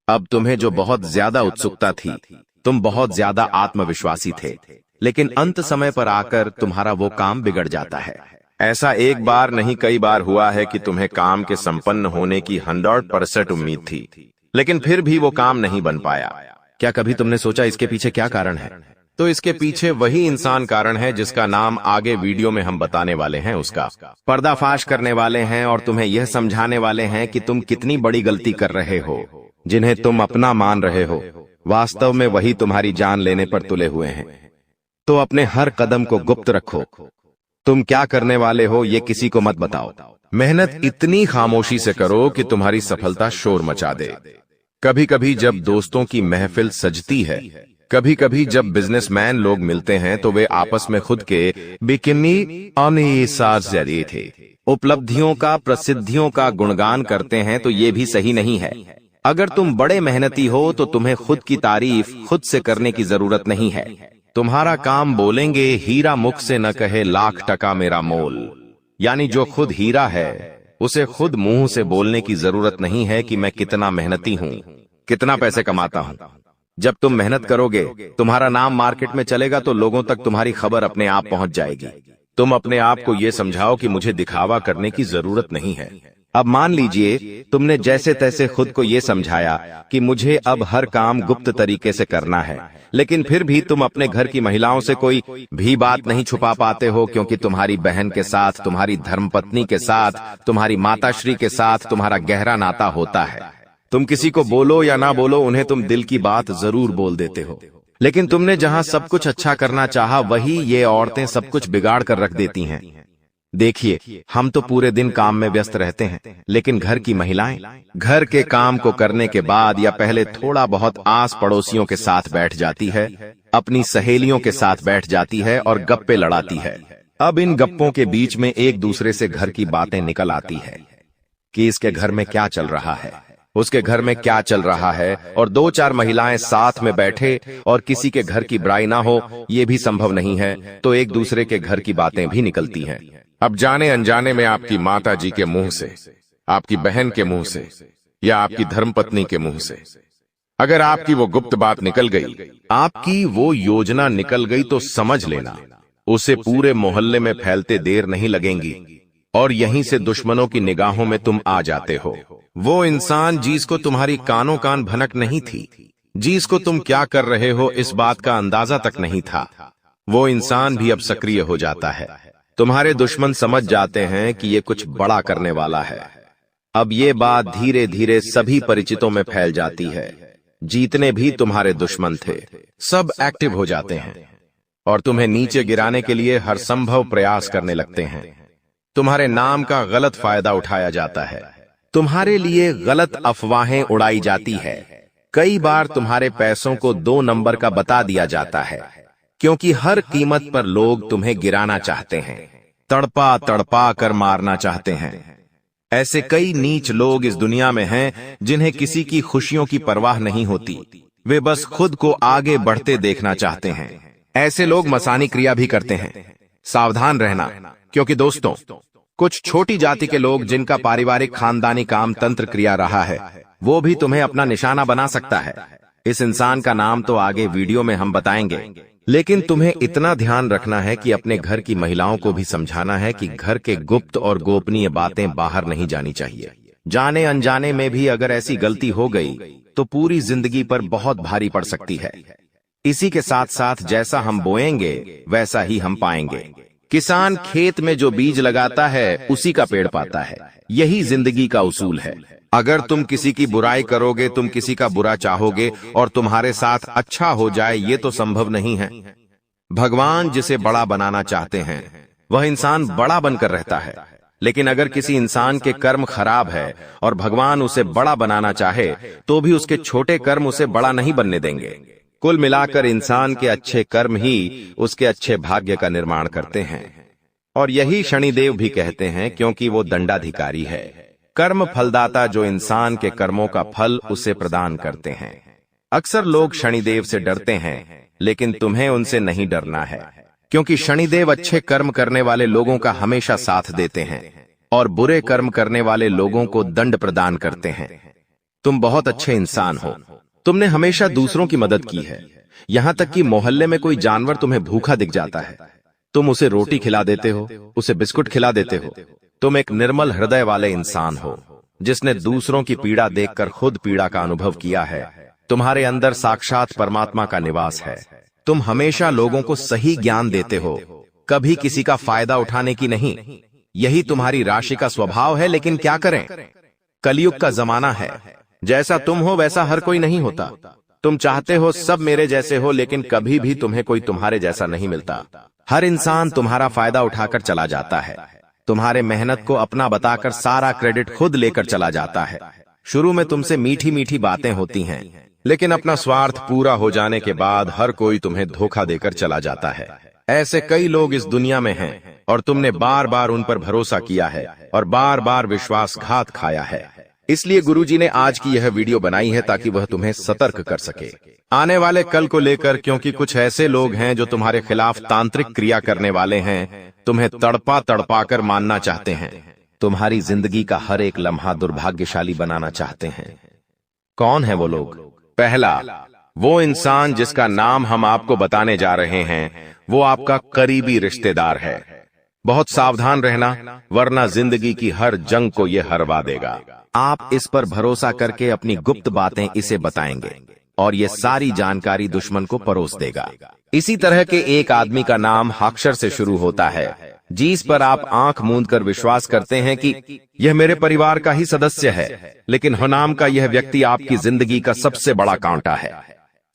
अब तुम्हें जो बहुत ज्यादा उत्सुकता थी, तुम बहुत ज्यादा आत्मविश्वासी थे, लेकिन अंत समय पर आकर तुम्हारा वो काम बिगड़ जाता है। ऐसा एक बार नहीं कई बार हुआ है कि तुम्हें काम के संपन्न होने की 100% उम्मीद थी, लेकिन फिर भी वो काम नहीं बन पाया। क्या कभी तुमने सोचा इसके पीछे क्या कारण है? तो इसके पीछे वही इंसान कारण है जिसका नाम आगे वीडियो में हम बताने वाले हैं। उसका पर्दाफाश करने वाले हैं और तुम्हें यह समझाने वाले हैं कि तुम कितनी बड़ी गलती कर रहे हो। जिन्हें तुम अपना मान रहे हो, वास्तव में वही तुम्हारी जान लेने पर तुले हुए हैं। तो अपने हर कदम को गुप्त रखो। तुम क्या करने वाले हो ये किसी को मत बताओ। मेहनत इतनी खामोशी से करो कि तुम्हारी सफलता शोर मचा दे। कभी कभी जब दोस्तों की महफिल सजती है, कभी कभी जब बिजनेसमैन लोग मिलते हैं, तो वे आपस में खुद के बिकिनी जरिए थे उपलब्धियों का, प्रसिद्धियों का गुणगान करते हैं, तो ये भी सही नहीं है। अगर तुम बड़े मेहनती हो तो तुम्हें खुद की तारीफ खुद से करने की जरूरत नहीं है। तुम्हारा काम बोलेंगे, हीरा मुख से न कहे लाख टका मेरा मोल। यानी जो खुद हीरा है उसे खुद मुंह से बोलने की जरूरत नहीं है कि मैं कितना मेहनती हूं, कितना पैसे कमाता हूं। जब तुम मेहनत करोगे, तुम्हारा नाम मार्केट में चलेगा, तो लोगों तक तुम्हारी खबर अपने आप पहुंच जाएगी। तुम अपने आप को यह समझाओ कि मुझे दिखावा करने की जरूरत नहीं है। अब मान लीजिए तुमने जैसे तैसे खुद को यह समझाया कि मुझे अब हर काम गुप्त तरीके से करना है, लेकिन फिर भी तुम अपने घर की महिलाओं से कोई भी बात नहीं छुपा पाते हो, क्योंकि तुम्हारी बहन के साथ, तुम्हारी धर्मपत्नी के साथ, तुम्हारी माताश्री के साथ तुम्हारा गहरा नाता होता है। तुम किसी को बोलो या ना बोलो, उन्हें तुम दिल की बात जरूर बोल देते हो। लेकिन तुमने जहां सब कुछ अच्छा करना चाहा, वही ये औरतें सब कुछ बिगाड़ कर रख देती हैं। देखिए, हम तो पूरे दिन काम में व्यस्त रहते हैं, लेकिन घर की महिलाएं घर के काम को करने के बाद या पहले थोड़ा बहुत आस पड़ोसियों के साथ बैठ जाती है, अपनी सहेलियों के साथ बैठ जाती है और गप्पे लड़ाती है। अब इन गप्पों के बीच में एक दूसरे से घर की बातें निकल आती है कि इसके घर में क्या चल रहा है, उसके घर में क्या चल रहा है, और दो चार महिलाएं साथ में बैठे और किसी के घर की बुराई ना हो, ये भी संभव नहीं है, तो एक दूसरे के घर की बातें भी निकलती हैं। अब जाने अनजाने में आपकी माता जी के मुंह से, आपकी बहन के मुंह से या आपकी धर्मपत्नी के मुंह से अगर आपकी वो गुप्त बात निकल गई, आपकी वो योजना निकल गई, तो समझ लेना उसे पूरे मोहल्ले में फैलते देर नहीं लगेंगी और यहीं से दुश्मनों की निगाहों में तुम आ जाते हो। वो इंसान जिसको तुम्हारी कानों कान भनक नहीं थी, जिसको तुम क्या कर रहे हो इस बात का अंदाजा तक नहीं था, वो इंसान भी अब सक्रिय हो जाता है। तुम्हारे दुश्मन समझ जाते हैं कि ये कुछ बड़ा करने वाला है। अब ये बात धीरे धीरे सभी परिचितों में फैल जाती है। जितने भी तुम्हारे दुश्मन थे, सब एक्टिव हो जाते हैं और तुम्हें नीचे गिराने के लिए हर संभव प्रयास करने लगते हैं। तुम्हारे नाम का गलत फायदा उठाया जाता है, तुम्हारे लिए गलत अफवाहें उड़ाई जाती है। कई बार तुम्हारे पैसों को 2 नंबर का बता दिया जाता है, क्योंकि हर कीमत पर लोग तुम्हें गिराना चाहते हैं, तड़पा तड़पा कर मारना चाहते हैं। ऐसे कई नीच लोग इस दुनिया में हैं जिन्हें किसी की खुशियों की परवाह नहीं होती, वे बस खुद को आगे बढ़ते देखना चाहते हैं। ऐसे लोग मसानी क्रिया भी करते हैं। सावधान रहना, क्योंकि दोस्तों, कुछ छोटी जाति के लोग जिनका पारिवारिक खानदानी काम तंत्र क्रिया रहा है, वो भी तुम्हें अपना निशाना बना सकता है। इस इंसान का नाम तो आगे वीडियो में हम बताएंगे, लेकिन तुम्हें इतना ध्यान रखना है कि अपने घर की महिलाओं को भी समझाना है कि घर के गुप्त और गोपनीय बातें बाहर नहीं जानी चाहिए। जाने अनजाने में भी अगर ऐसी गलती हो गई तो पूरी जिंदगी पर बहुत भारी पड़ सकती है। इसी के साथ साथ जैसा हम बोएंगे वैसा ही हम पाएंगे। किसान खेत में जो बीज लगाता है उसी का पेड़ पाता है। यही जिंदगी का उसूल है। अगर तुम किसी की बुराई करोगे, तुम किसी का बुरा चाहोगे और तुम्हारे साथ अच्छा हो जाए, ये तो संभव नहीं है। भगवान जिसे बड़ा बनाना चाहते हैं वह इंसान बड़ा बनकर रहता है, लेकिन अगर किसी इंसान के कर्म खराब है और भगवान उसे बड़ा बनाना चाहे तो भी उसके छोटे कर्म उसे बड़ा नहीं बनने देंगे। कुल मिलाकर इंसान के अच्छे कर्म ही उसके अच्छे भाग्य का निर्माण करते हैं, और यही शनिदेव भी कहते हैं, क्योंकि वो दंडाधिकारी है, कर्म फलदाता, जो इंसान के कर्मों का फल उसे प्रदान करते हैं। अक्सर लोग शनिदेव से डरते हैं, लेकिन तुम्हें उनसे नहीं डरना है, क्योंकि शनिदेव अच्छे कर्म करने वाले लोगों का हमेशा साथ देते हैं और बुरे कर्म करने वाले लोगों को दंड प्रदान करते हैं। तुम बहुत अच्छे इंसान हो, तुमने हमेशा दूसरों की मदद की है। यहां तक कि मोहल्ले में कोई जानवर तुम्हें भूखा दिख जाता है, तुम उसे रोटी खिला देते हो, उसे बिस्कुट खिला देते हो। तुम एक निर्मल हृदय वाले इंसान हो, जिसने दूसरों की पीड़ा देखकर खुद पीड़ा का अनुभव किया है। तुम्हारे अंदर साक्षात परमात्मा का निवास है। तुम हमेशा लोगों को सही ज्ञान देते हो, कभी किसी का फायदा उठाने की नहीं। यही तुम्हारी राशि का स्वभाव है, लेकिन क्या करें, कलयुग का जमाना है। जैसा तुम हो वैसा हर कोई नहीं होता। तुम चाहते हो सब मेरे जैसे हो, लेकिन कभी भी तुम्हें कोई तुम्हारे जैसा नहीं मिलता। हर इंसान तुम्हारा फायदा उठाकर चला जाता है, तुम्हारे मेहनत को अपना बताकर सारा क्रेडिट खुद लेकर चला जाता है। शुरू में तुमसे मीठी मीठी बातें होती हैं, लेकिन अपना स्वार्थ पूरा हो जाने के बाद हर कोई तुम्हें धोखा देकर चला जाता है। ऐसे कई लोग इस दुनिया में हैं और तुमने बार बार उन पर भरोसा किया है और बार बार विश्वासघात खाया है। इसलिए गुरुजी ने आज की यह वीडियो बनाई है ताकि वह तुम्हें सतर्क कर सके आने वाले कल को लेकर, क्योंकि कुछ ऐसे लोग हैं जो तुम्हारे खिलाफ तांत्रिक क्रिया करने वाले हैं, तुम्हें तड़पा तड़पा कर मानना चाहते हैं, तुम्हारी जिंदगी का हर एक लम्हा दुर्भाग्यशाली बनाना चाहते हैं। कौन है वो लोग? पहला, वो इंसान जिसका नाम हम आपको बताने जा रहे हैं, वो आपका करीबी रिश्तेदार है। बहुत सावधान रहना, वरना जिंदगी की हर जंग को ये हरवा देगा। आप इस पर भरोसा करके अपनी गुप्त बातें इसे बताएंगे और ये सारी जानकारी दुश्मन को परोस देगा। इसी तरह के एक आदमी का नाम अक्षर से शुरू होता है, जिस पर आप आंख मूंद कर विश्वास करते हैं कि यह मेरे परिवार का ही सदस्य है, लेकिन नाम का यह व्यक्ति आपकी जिंदगी का सबसे बड़ा कांटा है।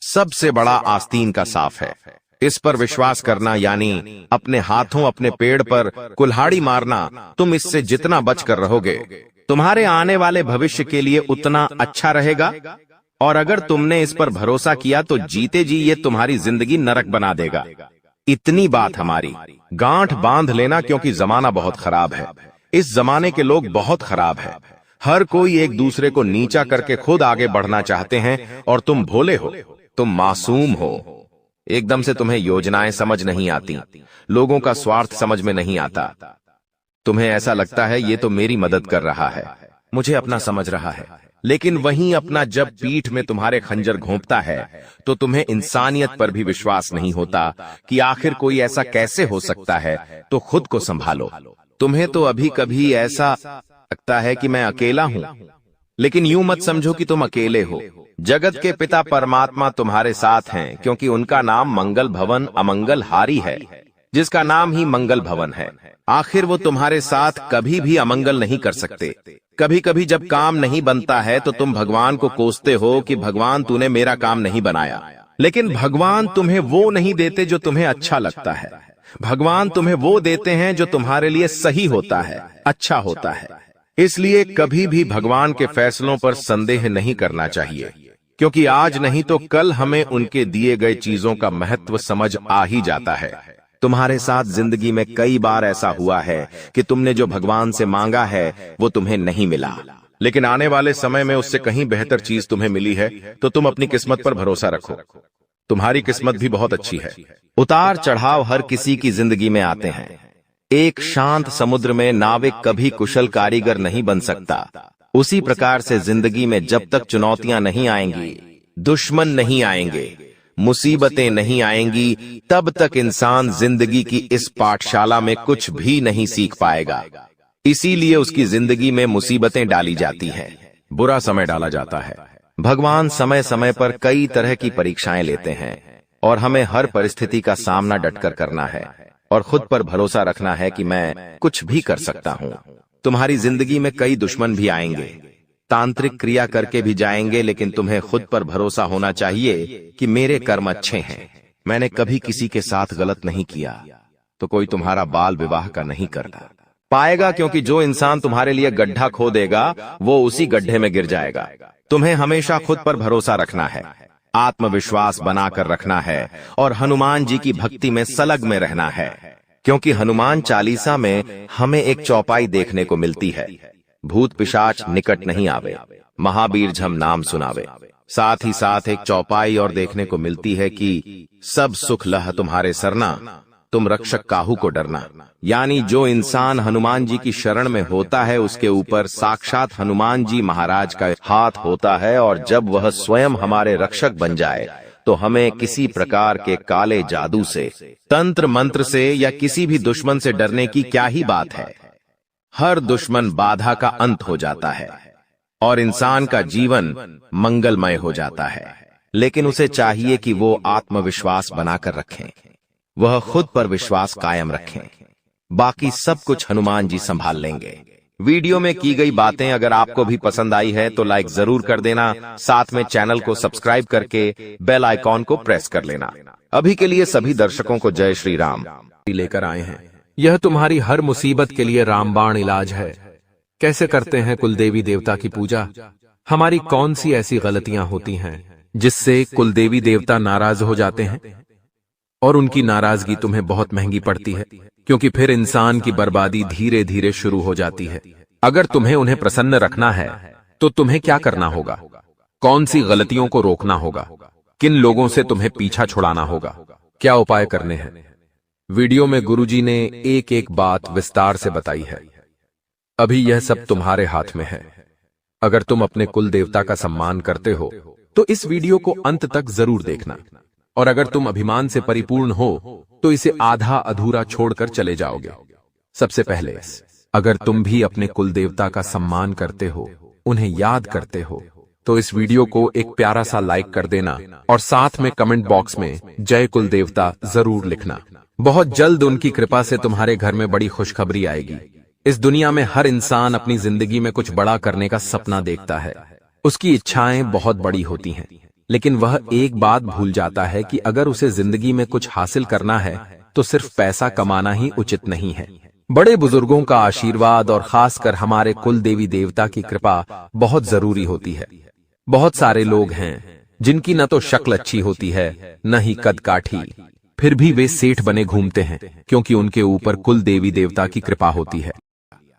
सबसे बड़ा आस्तीन का साफ है। इस पर विश्वास करना यानी अपने हाथों अपने पेड़ पर कुल्हाड़ी मारना, तुम इससे जितना बच कर रहोगे तुम्हारे आने वाले भविष्य के लिए उतना अच्छा रहेगा। और अगर तुमने इस पर भरोसा किया तो जीते जी ये तुम्हारी जिंदगी नरक बना देगा। इतनी बात हमारी, गांठ बांध लेना, क्योंकि जमाना बहुत खराब है। इस जमाने के लोग बहुत खराब है। हर कोई एक दूसरे को नीचा करके खुद आगे बढ़ना चाहते हैं, और तुम भोले हो, तुम मासूम हो। एकदम से तुम्हें योजनाएं समझ नहीं आती, लोगों का स्वार्थ समझ में नहीं आता। तुम्हें ऐसा लगता है ये तो मेरी मदद कर रहा है, मुझे अपना समझ रहा है। लेकिन वहीं अपना जब पीठ में तुम्हारे खंजर घोंपता है तो तुम्हें इंसानियत पर भी विश्वास नहीं होता कि आखिर कोई ऐसा कैसे हो सकता है। तो खुद को संभालो। तुम्हें तो अभी कभी ऐसा लगता है कि मैं अकेला हूं, लेकिन यूं मत समझो कि तुम अकेले हो। जगत के पिता परमात्मा तुम्हारे साथ हैं, क्योंकि उनका नाम मंगल भवन अमंगल हारी है, जिसका नाम ही मंगल भवन है। आखिर वो तुम्हारे साथ कभी भी अमंगल नहीं कर सकते। कभी कभी जब काम नहीं बनता है तो तुम भगवान को कोसते हो कि भगवान तूने मेरा काम नहीं बनाया, लेकिन भगवान तुम्हें वो नहीं देते जो तुम्हें अच्छा लगता है। भगवान तुम्हें वो देते हैं जो तुम्हारे लिए सही होता है, अच्छा होता है। इसलिए कभी भी भगवान के फैसलों पर संदेह नहीं करना चाहिए, क्योंकि आज नहीं तो कल हमें उनके दिए गए चीजों का महत्व समझ आ ही जाता है। तुम्हारे साथ जिंदगी में कई बार ऐसा हुआ है कि तुमने जो भगवान से मांगा है वो तुम्हें नहीं मिला, लेकिन आने वाले समय में उससे कहीं बेहतर चीज तुम्हें मिली है। तो तुम अपनी किस्मत पर भरोसा रखो, तुम्हारी किस्मत भी बहुत अच्छी है। उतार चढ़ाव हर किसी की जिंदगी में आते हैं। एक शांत समुद्र में नाविक कभी कुशल कारीगर नहीं बन सकता। उसी प्रकार से जिंदगी में जब तक चुनौतियां नहीं आएंगी, दुश्मन नहीं आएंगे, मुसीबतें नहीं आएंगी, तब तक इंसान जिंदगी की इस पाठशाला में कुछ भी नहीं सीख पाएगा। इसीलिए उसकी जिंदगी में मुसीबतें डाली जाती हैं, बुरा समय डाला जाता है। भगवान समय समय पर कई तरह की परीक्षाएं लेते हैं, और हमें हर परिस्थिति का सामना डटकर करना है, और खुद पर भरोसा रखना है कि मैं कुछ भी कर सकता हूं। तुम्हारी जिंदगी में कई दुश्मन भी आएंगे, तांत्रिक क्रिया करके भी जाएंगे, लेकिन तुम्हें खुद पर भरोसा होना चाहिए कि मेरे कर्म अच्छे हैं, मैंने कभी किसी के साथ गलत नहीं किया। तो कोई तुम्हारा बाल विवाह का नहीं करता पाएगा, क्योंकि जो इंसान तुम्हारे लिए गड्ढा खो देगा वो उसी गड्ढे में गिर जाएगा। तुम्हें हमेशा खुद पर भरोसा रखना है, आत्मविश्वास बनाकर रखना है, और हनुमान जी की भक्ति में सलग में रहना है, क्योंकि हनुमान चालीसा में हमें एक चौपाई देखने को मिलती है, भूत पिशाच निकट नहीं आवे, महावीर झम नाम सुनावे। साथ ही साथ एक चौपाई और देखने को मिलती है कि सब सुख लह तुम्हारे सरना, तुम रक्षक काहू को डरना। यानी जो इंसान हनुमान जी की शरण में होता है उसके ऊपर साक्षात हनुमान जी महाराज का हाथ होता है, और जब वह स्वयं हमारे रक्षक बन जाए तो हमें किसी प्रकार के काले जादू से, तंत्र मंत्र से या किसी भी दुश्मन से डरने की क्या ही बात है। हर दुश्मन बाधा का अंत हो जाता है और इंसान का जीवन मंगलमय हो जाता है। लेकिन उसे चाहिए कि वो आत्मविश्वास बनाकर रखें, वह खुद पर विश्वास कायम रखें। बाकी सब कुछ हनुमान जी संभाल लेंगे। वीडियो में की गई बातें अगर आपको भी पसंद आई है तो लाइक जरूर कर देना, साथ में चैनल को सब्सक्राइब करके बेल आइकॉन को प्रेस कर लेना। अभी के लिए सभी दर्शकों को जय श्री राम लेकर आए हैं। यह तुम्हारी हर मुसीबत के लिए रामबाण इलाज है। कैसे करते हैं कुलदेवी देवता की पूजा? हमारी कौन सी ऐसी गलतियां होती हैं जिससे कुलदेवी देवता नाराज हो जाते हैं, और उनकी नाराजगी तुम्हें बहुत महंगी पड़ती है, क्योंकि फिर इंसान की बर्बादी धीरे धीरे शुरू हो जाती है। अगर तुम्हें उन्हें प्रसन्न रखना है तो तुम्हें क्या करना होगा? कौन सी गलतियों को रोकना होगा? किन लोगों से तुम्हें पीछा छुड़ाना होगा? क्या उपाय करने हैं? वीडियो में गुरुजी ने एक एक बात विस्तार से बताई है। अभी यह सब तुम्हारे हाथ में है। अगर तुम अपने कुल देवता का सम्मान करते हो तो इस वीडियो को अंत तक जरूर देखना, और अगर तुम अभिमान से परिपूर्ण हो तो इसे आधा अधूरा छोड़कर चले जाओगे। सबसे पहले, अगर तुम भी अपने कुल देवता का सम्मान करते हो, उन्हें याद करते हो, तो इस वीडियो को एक प्यारा सा लाइक कर देना, और साथ में कमेंट बॉक्स में जय कुल देवता जरूर लिखना। बहुत जल्द उनकी कृपा से तुम्हारे घर में बड़ी खुशखबरी आएगी। इस दुनिया में हर इंसान अपनी जिंदगी में कुछ बड़ा करने का सपना देखता है। उसकी इच्छाएं बहुत बड़ी होती हैं, लेकिन वह एक बात भूल जाता है कि अगर उसे जिंदगी में कुछ हासिल करना है तो सिर्फ पैसा कमाना ही उचित नहीं है। बड़े बुजुर्गों का आशीर्वाद और खासकर हमारे कुल देवी देवता की कृपा बहुत जरूरी होती है। बहुत सारे लोग हैं जिनकी न तो शक्ल अच्छी होती है न ही कद काठी, फिर भी वे सेठ बने घूमते हैं क्योंकि उनके ऊपर कुल देवी देवता की कृपा होती है।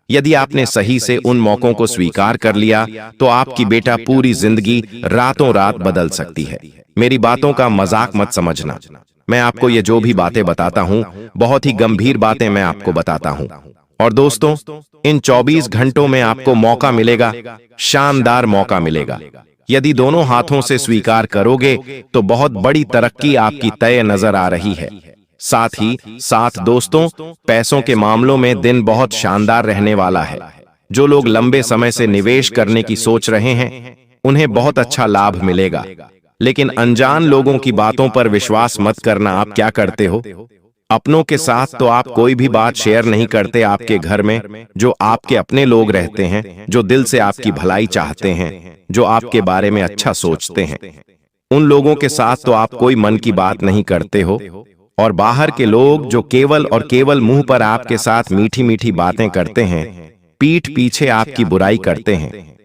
यदि आपने सही से उन मौकों को स्वीकार कर लिया तो आपकी बेटा पूरी जिंदगी रातों रात बदल सकती है। मेरी बातों का मजाक मत समझना। मैं आपको ये जो भी बातें बताता हूँ बहुत ही गंभीर बातें मैं आपको बताता हूँ। और दोस्तों, इन 24 घंटों में आपको मौका मिलेगा, शानदार मौका मिलेगा। यदि दोनों हाथों से स्वीकार करोगे तो बहुत बड़ी तरक्की आपकी तय नजर आ रही है। साथ ही साथ दोस्तों, पैसों के मामलों में दिन बहुत शानदार रहने वाला है। जो लोग लंबे समय से निवेश करने की सोच रहे हैं उन्हें बहुत अच्छा लाभ मिलेगा। लेकिन अनजान लोगों की बातों पर विश्वास मत करना। आप क्या करते हो? अपनों के साथ तो आप कोई भी बात शेयर नहीं करते। आपके घर में जो आपके अपने लोग रहते हैं, जो दिल से आपकी भलाई चाहते हैं, जो आपके बारे में अच्छा सोचते हैं, उन लोगों के साथ तो आप कोई मन की बात नहीं करते हो। और बाहर के लोग जो केवल और केवल मुंह पर आपके साथ मीठी मीठी बातें करते हैं, पीठ पीछे आपकी बुराई करते हैं।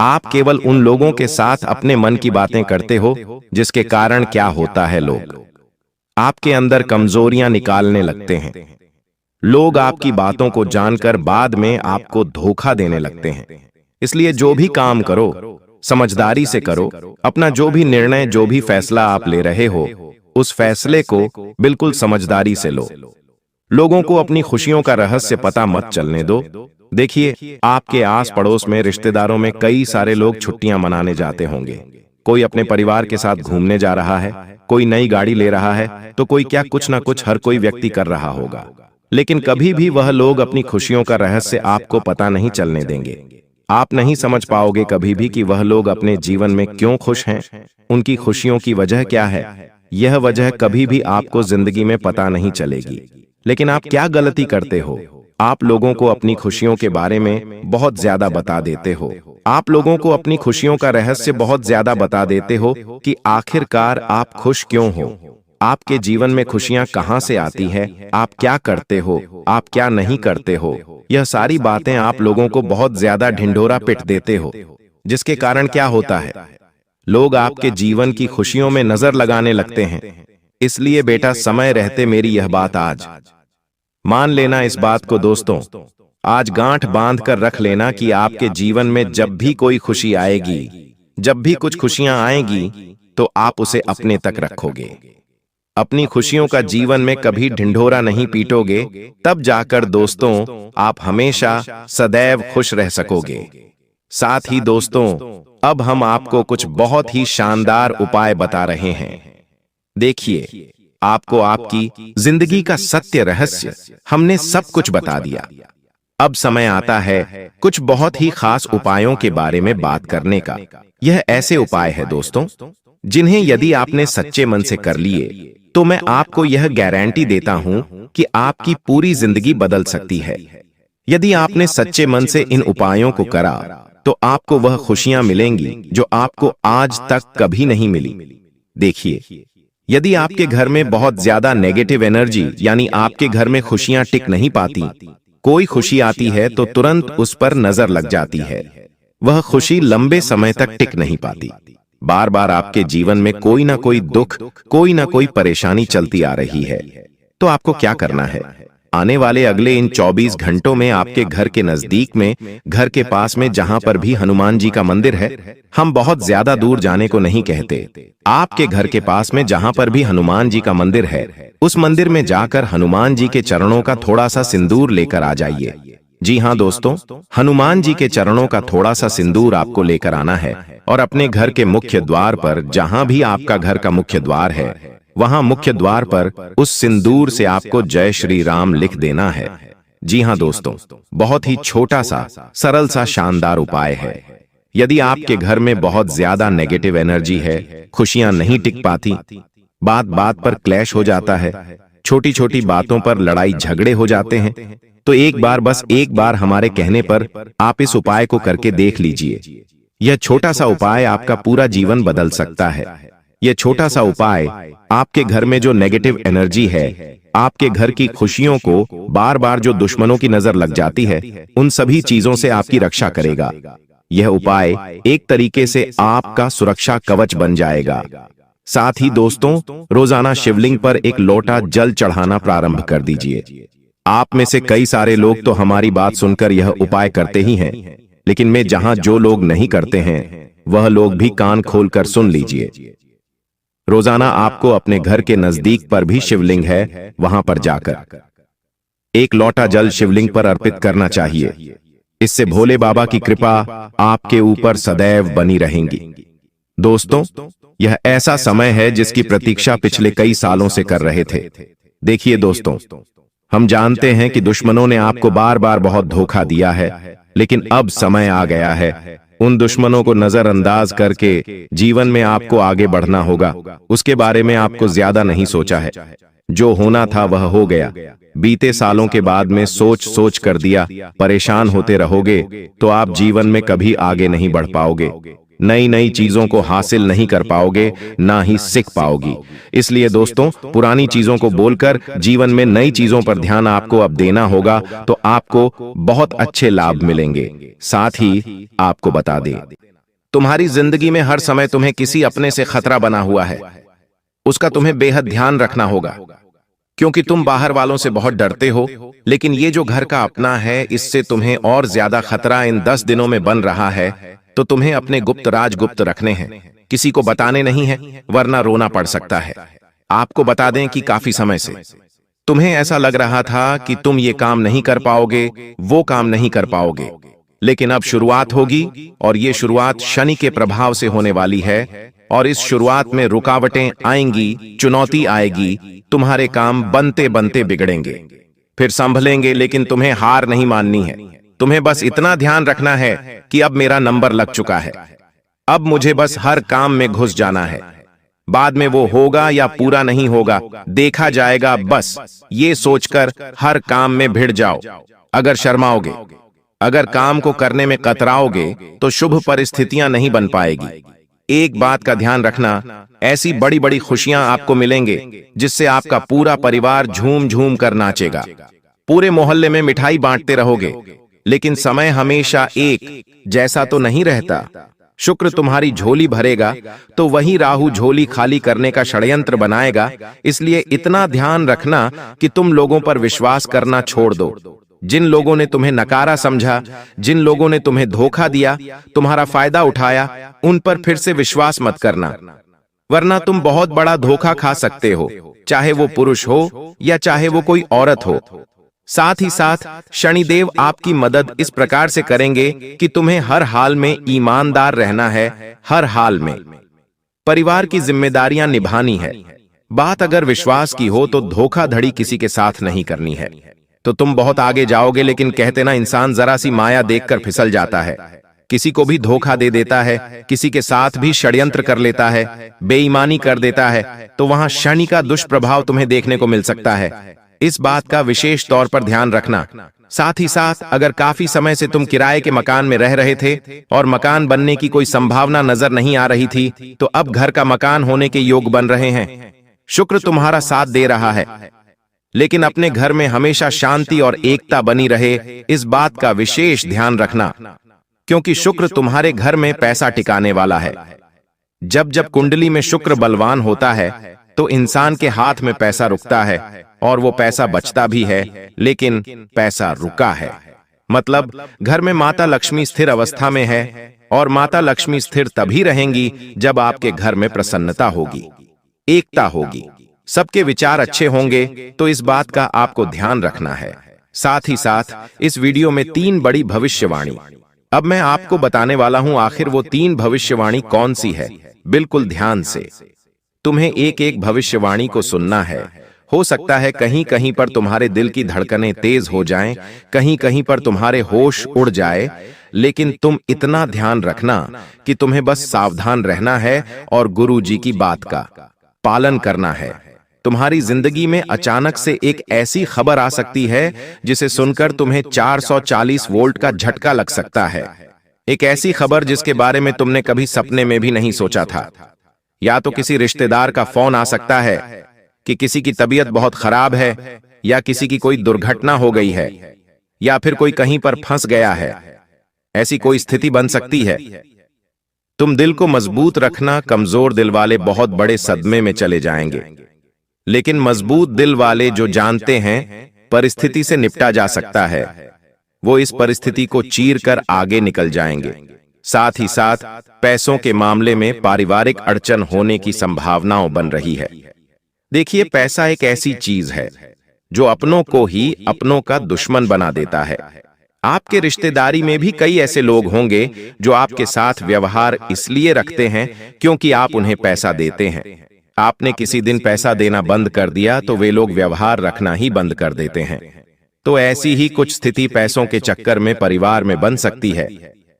आप केवल उन लोगों के साथ अपने मन की बातें करते हो, जिसके कारण क्या होता है, लोग आपके अंदर कमजोरियां निकालने लगते हैं। लोग आपकी बातों को जानकर बाद में आपको धोखा देने लगते हैं। इसलिए जो भी काम करो समझदारी से करो। अपना जो भी निर्णय, जो भी फैसला आप ले रहे हो, उस फैसले को बिल्कुल समझदारी से लो। लोगों को अपनी खुशियों का रहस्य पता मत चलने दो। देखिए, आपके आस पड़ोस में, रिश्तेदारों में कई सारे लोग छुट्टियां मनाने जाते होंगे। कोई अपने परिवार के साथ घूमने जा रहा है, कोई नई गाड़ी ले रहा है, तो कोई क्या कुछ ना कुछ हर कोई व्यक्ति कर रहा होगा। लेकिन कभी भी वह लोग अपनी खुशियों का रहस्य आपको पता नहीं चलने देंगे। आप नहीं समझ पाओगे कभी भी कि वह लोग अपने जीवन में क्यों खुश हैं, उनकी खुशियों की वजह क्या है। यह वजह कभी भी आपको जिंदगी में पता नहीं चलेगी। लेकिन आप क्या गलती करते हो? आप लोगों को अपनी खुशियों के बारे में बहुत ज्यादा बता देते हो। आप लोगों को अपनी खुशियों का रहस्य बहुत ज्यादा बता देते हो कि आखिरकार आप खुश क्यों हो, आपके जीवन में खुशियां कहां से आती है, आप क्या करते हो, आप क्या नहीं करते हो। यह सारी बातें आप लोगों को बहुत ज्यादा ढिंढोरा पिट देते हो, जिसके कारण क्या होता है, लोग आपके जीवन की खुशियों में नजर लगाने लगते हैं। इसलिए बेटा, समय रहते मेरी यह बात आज मान लेना। इस बात को दोस्तों आज गांठ बांध कर रख लेना कि आपके जीवन में जब भी कोई खुशी आएगी, जब भी कुछ खुशियां आएंगी, तो आप उसे अपने तक रखोगे। अपनी खुशियों का जीवन में कभी ढिंढोरा नहीं पीटोगे, तब जाकर दोस्तों आप हमेशा सदैव खुश रह सकोगे। साथ ही दोस्तों, अब हम आपको कुछ बहुत ही शानदार उपाय बता रहे हैं। देखिए, आपको आपकी जिंदगी का सत्य रहस्य हमने सब कुछ बता दिया। अब समय आता है कुछ बहुत ही खास उपायों के बारे में बात करने का। यह ऐसे उपाय है दोस्तों, जिन्हें यदि आपने सच्चे मन से कर लिए तो मैं आपको यह गारंटी देता हूं कि आपकी पूरी जिंदगी बदल सकती है। यदि आपने सच्चे मन से इन उपायों को करा तो आपको वह खुशियां मिलेंगी जो आपको आज तक कभी नहीं मिली। देखिए, यदि आपके घर में बहुत ज्यादा नेगेटिव एनर्जी, यानी आपके घर में खुशियां टिक नहीं पाती, कोई खुशी आती है तो तुरंत उस पर नजर लग जाती है, वह खुशी लंबे समय तक टिक नहीं पाती। बार बार आपके जीवन में कोई ना कोई दुख, कोई ना कोई परेशानी चलती आ रही है, तो आपको क्या करना है? आने वाले अगले इन 24 घंटों में आपके घर के नजदीक में, घर के पास में जहां पर भी हनुमान जी का मंदिर है, हम बहुत ज्यादा दूर जाने को नहीं कहते, आपके घर के पास में जहां पर भी हनुमान जी का मंदिर है, उस मंदिर में जाकर हनुमान जी के चरणों का थोड़ा सा सिंदूर लेकर आ जाइए। जी हाँ दोस्तों, हनुमान जी के चरणों का थोड़ा सा सिंदूर आपको लेकर आना है और अपने घर के मुख्य द्वार पर, जहां भी आपका घर का मुख्य द्वार है, वहां मुख्य द्वार पर उस सिंदूर से आपको जय श्री राम लिख देना है। जी हाँ दोस्तों, बहुत ही छोटा सा, सरल सा, शानदार उपाय है। यदि आपके घर में बहुत ज्यादा नेगेटिव एनर्जी है, खुशियां नहीं टिक पाती, बात बात पर क्लैश हो जाता है, छोटी छोटी बातों पर लड़ाई झगड़े हो जाते हैं, तो एक बार, बस एक बार हमारे कहने पर आप इस उपाय को करके देख लीजिए। यह छोटा सा उपाय आपका पूरा जीवन बदल सकता है। यह छोटा सा उपाय आपके घर में जो नेगेटिव एनर्जी है, आपके घर की खुशियों को बार बार जो दुश्मनों की नजर लग जाती है, उन सभी चीजों से आपकी रक्षा करेगा। यह उपाय एक तरीके से आपका सुरक्षा कवच बन जाएगा। साथ ही दोस्तों, रोजाना शिवलिंग पर एक लोटा जल चढ़ाना प्रारंभ कर दीजिए। आप में से कई सारे लोग तो हमारी बात सुनकर यह उपाय करते ही हैं, लेकिन मैं जहां जो लोग नहीं करते हैं वह लोग भी कान खोलकर सुन लीजिए। रोजाना आपको अपने घर के नजदीक पर भी शिवलिंग है, वहां पर जाकर एक लोटा जल शिवलिंग पर अर्पित करना चाहिए। इससे भोले बाबा की कृपा आपके ऊपर सदैव बनी रहेंगी। दोस्तों, यह ऐसा समय है जिसकी प्रतीक्षा पिछले कई सालों से कर रहे थे। देखिए दोस्तों, हम जानते हैं कि दुश्मनों ने आपको बार बार बहुत धोखा दिया है, लेकिन अब समय आ गया है उन दुश्मनों को नजरअंदाज करके जीवन में आपको आगे बढ़ना होगा। उसके बारे में आपको ज्यादा नहीं सोचा है, जो होना था वह हो गया। बीते सालों के बाद में सोच सोच कर दिया, परेशान होते रहोगे तो आप जीवन में कभी आगे नहीं बढ़ पाओगे, नई नई चीजों को हासिल नहीं कर पाओगे, ना ही सीख पाओगी। इसलिए दोस्तों, पुरानी चीजों को बोलकर जीवन में नई चीजों पर ध्यान आपको अब देना होगा, तो आपको बहुत अच्छे लाभ मिलेंगे। साथ ही आपको बता दें, तुम्हारी जिंदगी में हर समय तुम्हें किसी अपने से खतरा बना हुआ है, उसका तुम्हें बेहद ध्यान रखना होगा, क्योंकि तुम बाहर वालों से बहुत डरते हो, लेकिन ये जो घर का अपना है, इससे तुम्हें और ज्यादा खतरा इन 10 दिनों में बन रहा है। तो तुम्हें अपने गुप्त राज गुप्त रखने हैं, किसी को बताने नहीं है, वरना रोना पड़ सकता है। आपको बता दें कि काफी समय से तुम्हें ऐसा लग रहा था कि तुम ये काम नहीं कर पाओगे, वो काम नहीं कर पाओगे, लेकिन अब शुरुआत होगी, और ये शुरुआत शनि के प्रभाव से होने वाली है। और इस शुरुआत में रुकावटें आएंगी, चुनौती आएगी, तुम्हारे काम बनते बनते बिगड़ेंगे, फिर संभलेंगे, लेकिन तुम्हें हार नहीं माननी है। तुम्हें बस इतना ध्यान रखना है कि अब मेरा नंबर लग चुका है, अब मुझे बस हर काम में घुस जाना है, बाद में वो होगा या पूरा नहीं होगा देखा जाएगा। बस ये सोचकर हर काम में भिड़ जाओ। अगर शर्माओगे, अगर काम को करने में कतराओगे, तो शुभ परिस्थितियां नहीं बन पाएगी। एक बात का ध्यान रखना, ऐसी बड़ी बड़ी खुशियां आपको मिलेंगे जिससे आपका पूरा परिवार झूम झूम कर नाचेगा। पूरे मोहल्ले में मिठाई बांटते रहोगे, लेकिन समय हमेशा एक जैसा तो नहीं रहता। शुक्र तुम्हारी झोली भरेगा तो वही राहु झोली खाली करने का षड्यंत्र बनाएगा। इसलिए इतना ध्यान रखना कि तुम लोगों पर विश्वास करना छोड़ दो। जिन लोगों ने तुम्हें नकारा समझा, जिन लोगों ने तुम्हें धोखा दिया, तुम्हारा फायदा उठाया, उन पर फिर से विश्वास मत करना, वरना तुम बहुत बड़ा धोखा खा सकते हो, चाहे वो पुरुष हो या चाहे वो कोई औरत हो। साथ ही साथ शनिदेव आपकी मदद इस प्रकार से करेंगे कि तुम्हें हर हाल में ईमानदार रहना है, हर हाल में परिवार की जिम्मेदारियां निभानी है। बात अगर विश्वास की हो तो धोखाधड़ी किसी के साथ नहीं करनी है, तो तुम बहुत आगे जाओगे। लेकिन कहते ना, इंसान जरा सी माया देखकर फिसल जाता है, किसी को भी धोखा दे देता है, किसी के साथ भी षड्यंत्र कर लेता है, बेईमानी कर देता है, तो वहां शनि का दुष्प्रभाव तुम्हें देखने को मिल सकता है। इस बात का विशेष तौर पर ध्यान रखना। साथ ही साथ अगर काफी समय से तुम किराए के मकान में रह रहे थे और मकान बनने की कोई संभावना नजर नहीं आ रही थी, तो अब घर का मकान होने के योग बन रहे हैं। शुक्र तुम्हारा साथ दे रहा है, लेकिन अपने घर में हमेशा शांति और एकता बनी रहे, इस बात का विशेष ध्यान रखना, क्योंकि शुक्र तुम्हारे घर में पैसा टिकाने वाला है। जब जब कुंडली में शुक्र बलवान होता है तो इंसान के हाथ में पैसा रुकता है, और वो पैसा बचता भी है, लेकिन पैसा रुका है। मतलब घर में माता लक्ष्मी स्थिर अवस्था में है, और माता लक्ष्मी स्थिर तभी रहेंगी जब आपके घर में प्रसन्नता होगी, एकता होगी, सबके विचार अच्छे होंगे। तो इस बात का आपको ध्यान रखना है। साथ ही साथ इस वीडियो में 3 बड़ी भविष्यवाणी अब मैं आपको बताने वाला हूं। आखिर वो 3 भविष्यवाणी कौन सी है, बिल्कुल ध्यान से तुम्हें एक एक भविष्यवाणी को सुनना है। हो सकता है कहीं कहीं पर तुम्हारे दिल की धड़कनें तेज हो जाएं, कहीं कहीं पर तुम्हारे होश उड़ जाए, लेकिन तुम इतना ध्यान रखना कि तुम्हें बस सावधान रहना है और गुरु जी की बात का पालन करना है। तुम्हारी जिंदगी में अचानक से एक ऐसी खबर आ सकती है जिसे सुनकर तुम्हें 440 वोल्ट का झटका लग सकता है। एक ऐसी खबर जिसके बारे में तुमने कभी सपने में भी नहीं सोचा था। या तो किसी रिश्तेदार का फोन आ सकता है कि किसी की तबीयत बहुत खराब है, या किसी की कोई दुर्घटना हो गई है, या फिर कोई कहीं पर फंस गया है। ऐसी कोई स्थिति बन सकती है। तुम दिल को मजबूत रखना, कमजोर दिल वाले बहुत बड़े सदमे में चले जाएंगे, लेकिन मजबूत दिल वाले जो जानते हैं परिस्थिति से निपटा जा सकता है, वो इस परिस्थिति को चीर कर आगे निकल जाएंगे। साथ ही साथ पैसों के मामले में पारिवारिक अड़चन होने की संभावनाओं बन रही है। देखिए, पैसा एक ऐसी चीज है जो अपनों को ही अपनों का दुश्मन बना देता है। आपके रिश्तेदारी में भी कई ऐसे लोग होंगे जो आपके साथ व्यवहार इसलिए रखते हैं क्योंकि आप उन्हें पैसा देते हैं। आपने किसी दिन पैसा देना बंद कर दिया तो वे लोग व्यवहार रखना ही बंद कर देते हैं। तो ऐसी ही कुछ स्थिति पैसों के चक्कर में परिवार में बन सकती है।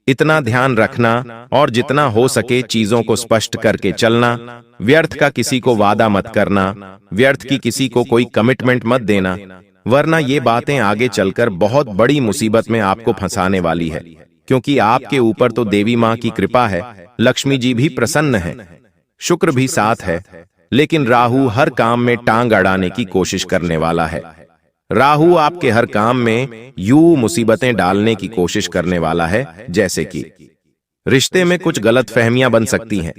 इतना ध्यान रखना और जितना हो सके चीजों को स्पष्ट करके चलना, व्यर्थ का किसी को वादा मत करना, व्यर्थ की किसी को कोई कमिटमेंट मत देना, वरना ये बातें आगे चलकर बहुत बड़ी मुसीबत में आपको फंसाने वाली है। क्योंकि आपके ऊपर तो देवी माँ की कृपा है, लक्ष्मी जी भी प्रसन्न है, शुक्र भी साथ है, लेकिन राहु हर काम में टांग अड़ाने की कोशिश करने वाला है। राहु आपके हर काम में यूं मुसीबतें डालने की कोशिश करने वाला है, जैसे कि रिश्ते में कुछ गलतफहमियां बन सकती हैं।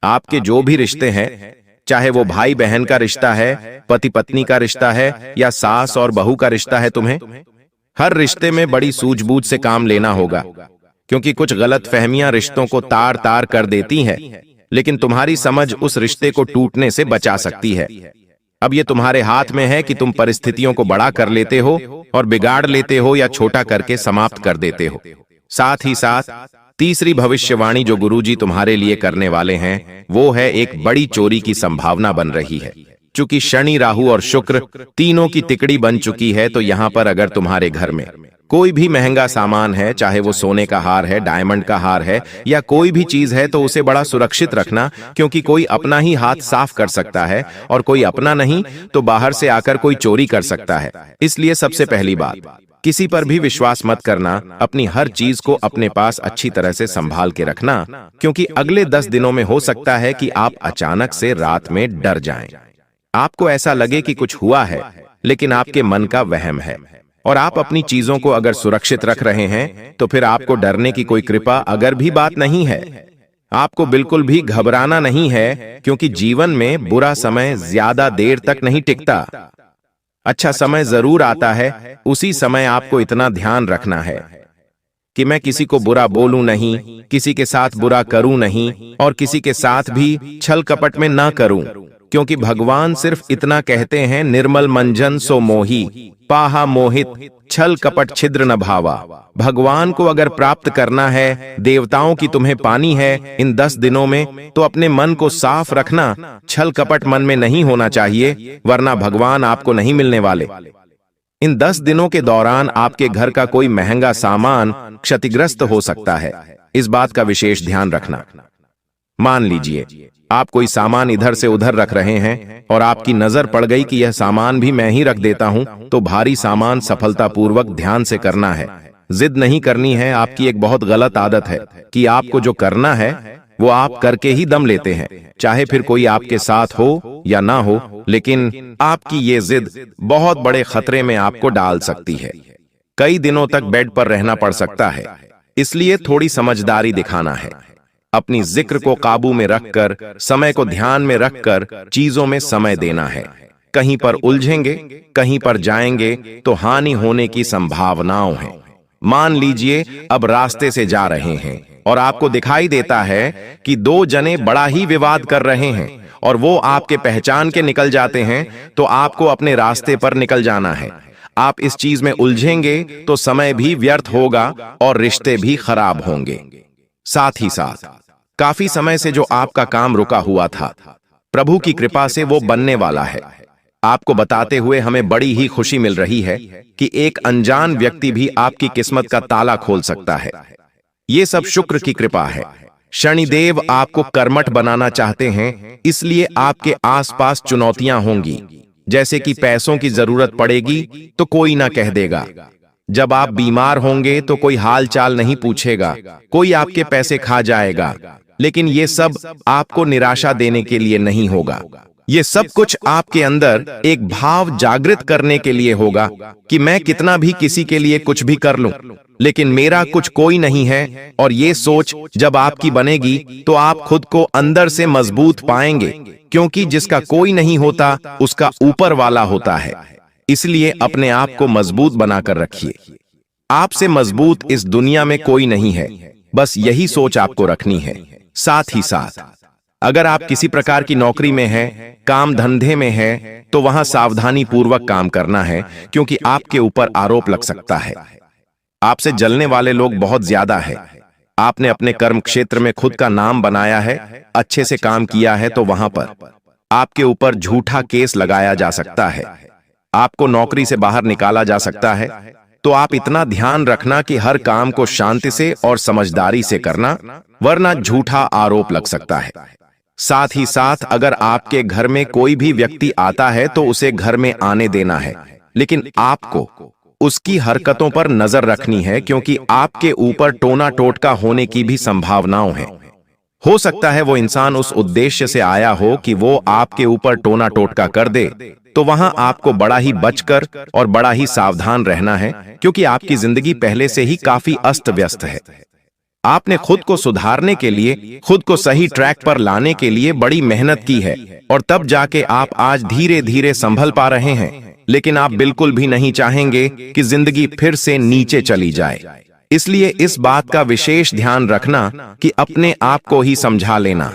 आपके जो भी रिश्ते हैं, चाहे वो भाई बहन का रिश्ता है, पति पत्नी का रिश्ता है, या सास और बहू का रिश्ता है, तुम्हें हर रिश्ते में बड़ी सूझबूझ से काम लेना होगा, क्योंकि कुछ गलतफहमियां रिश्तों को तार तार कर देती हैं, लेकिन तुम्हारी समझ उस रिश्ते को टूटने से बचा सकती है। अब ये तुम्हारे हाथ में है कि तुम परिस्थितियों को बड़ा कर लेते हो और बिगाड़ लेते हो, या छोटा करके समाप्त कर देते हो। साथ ही साथ तीसरी भविष्यवाणी जो गुरुजी तुम्हारे लिए करने वाले हैं, वो है एक बड़ी चोरी की संभावना बन रही है। चूंकि शनि, राहु और शुक्र तीनों की तिकड़ी बन चुकी है, तो यहां पर अगर तुम्हारे घर में कोई भी महंगा सामान है, चाहे वो सोने का हार है, डायमंड का हार है, या कोई भी चीज है, तो उसे बड़ा सुरक्षित रखना, क्योंकि कोई अपना ही हाथ साफ कर सकता है, और कोई अपना नहीं तो बाहर से आकर कोई चोरी कर सकता है। इसलिए सबसे पहली बात, किसी पर भी विश्वास मत करना। अपनी हर चीज को अपने पास अच्छी तरह से संभाल के रखना, क्योंकि अगले 10 दिनों में हो सकता है कि आप अचानक से रात में डर जाएं। आपको ऐसा लगे कि कुछ हुआ है, लेकिन आपके मन का वहम है, और आप अपनी चीजों को अगर सुरक्षित रख रहे हैं, तो फिर आपको डरने की कोई कृपा अगर भी बात नहीं है। आपको बिल्कुल भी घबराना नहीं है, क्योंकि जीवन में बुरा समय ज्यादा देर तक नहीं टिकता। अच्छा समय जरूर आता है, उसी समय आपको इतना ध्यान रखना है कि मैं किसी को बुरा बोलूं नहीं, किसी के साथ बुरा करूं नहीं, और किसी के साथ भी छल कपट में ना करूं, क्योंकि भगवान सिर्फ इतना कहते हैं, निर्मल मंजन सो मोही पाहा मोहित छल कपट छिद्र न भावा। भगवान को अगर प्राप्त करना है, देवताओं की तुम्हें पानी है इन 10 दिनों में, तो अपने मन को साफ रखना। छल कपट मन में नहीं होना चाहिए, वरना भगवान आपको नहीं मिलने वाले। इन 10 दिनों के दौरान आपके घर का कोई महंगा सामान क्षतिग्रस्त हो सकता है, इस बात का विशेष ध्यान रखना। मान लीजिए आप कोई सामान इधर से उधर रख रहे हैं और आपकी नजर पड़ गई कि यह सामान भी मैं ही रख देता हूं, तो भारी सामान सफलतापूर्वक ध्यान से करना है। जिद नहीं करनी है। आपकी एक बहुत गलत आदत है कि आपको जो करना है वो आप करके ही दम लेते हैं, चाहे फिर कोई आपके साथ हो या ना हो, लेकिन आपकी ये जिद बहुत बड़े खतरे में आपको डाल सकती है। कई दिनों तक बेड पर रहना पड़ सकता है। इसलिए थोड़ी समझदारी दिखाना है। अपनी जिक्र को काबू में रखकर, समय को ध्यान में रखकर चीजों में समय देना है। कहीं पर उलझेंगे, कहीं पर जाएंगे तो हानि होने की संभावनाओं हैं। मान लीजिए अब रास्ते से जा रहे हैं और आपको दिखाई देता है कि 2 जने बड़ा ही विवाद कर रहे हैं और वो आपके पहचान के निकल जाते हैं, तो आपको अपने रास्ते पर निकल जाना है। आप इस चीज में उलझेंगे तो समय भी व्यर्थ होगा और रिश्ते भी खराब होंगे। साथ ही साथ काफी समय से जो आपका काम रुका हुआ था, प्रभु की कृपा से वो बनने वाला है। आपको बताते हुए हमें बड़ी ही खुशी मिल रही है कि एक अनजान व्यक्ति भी आपकी किस्मत का ताला खोल सकता है। ये सब शुक्र की कृपा है। शनिदेव आपको कर्मठ बनाना चाहते हैं, इसलिए आपके आसपास चुनौतियां होंगी, जैसे कि पैसों की जरूरत पड़ेगी तो कोई ना कह देगा। जब आप बीमार होंगे तो कोई हाल चाल नहीं पूछेगा, कोई आपके पैसे खा जाएगा। लेकिन ये सब आपको निराशा देने के लिए नहीं होगा। ये सब कुछ आपके अंदर एक भाव जागृत करने के लिए होगा कि मैं कितना भी किसी के लिए कुछ भी कर लूं, लेकिन मेरा कुछ कोई नहीं है। और ये सोच जब आपकी बनेगी तो आप खुद को अंदर से मजबूत पाएंगे, क्योंकि जिसका कोई नहीं होता उसका ऊपर वाला होता है। इसलिए अपने आप को मजबूत बनाकर रखिए। आपसे मजबूत इस दुनिया में कोई नहीं है, बस यही सोच आपको रखनी है। साथ ही साथ अगर आप किसी प्रकार की नौकरी में हैं, काम धंधे में हैं, तो वहां सावधानी पूर्वक काम करना है, क्योंकि आपके ऊपर आरोप लग सकता है। आपसे जलने वाले लोग बहुत ज्यादा है। आपने अपने कर्म क्षेत्र में खुद का नाम बनाया है, अच्छे से काम किया है, तो वहां पर आपके ऊपर झूठा केस लगाया जा सकता है, आपको नौकरी से बाहर निकाला जा सकता है। तो आप इतना ध्यान रखना कि हर काम को शांति से और समझदारी से करना, वरना झूठा आरोप लग सकता है। साथ ही साथ अगर आपके घर में कोई भी व्यक्ति आता है तो उसे घर में आने देना है, लेकिन आपको उसकी हरकतों पर नजर रखनी है, क्योंकि आपके ऊपर टोना टोटका होने की भी संभावनाएं हैं। हो सकता है वो इंसान उस उद्देश्य से आया हो कि वो आपके ऊपर टोना टोटका कर दे, तो वहां आपको बड़ा ही बचकर और बड़ा ही सावधान रहना है, क्योंकि आपकी जिंदगी पहले से ही काफी अस्त व्यस्त है। आपने खुद को सुधारने के लिए, खुद को सही ट्रैक पर लाने के लिए बड़ी मेहनत की है, और तब जाके आप आज धीरे धीरे संभल पा रहे हैं। लेकिन आप बिल्कुल भी नहीं चाहेंगे कि जिंदगी फिर से नीचे चली जाए। इसलिए इस बात का विशेष ध्यान रखना कि अपने आप को ही समझा लेना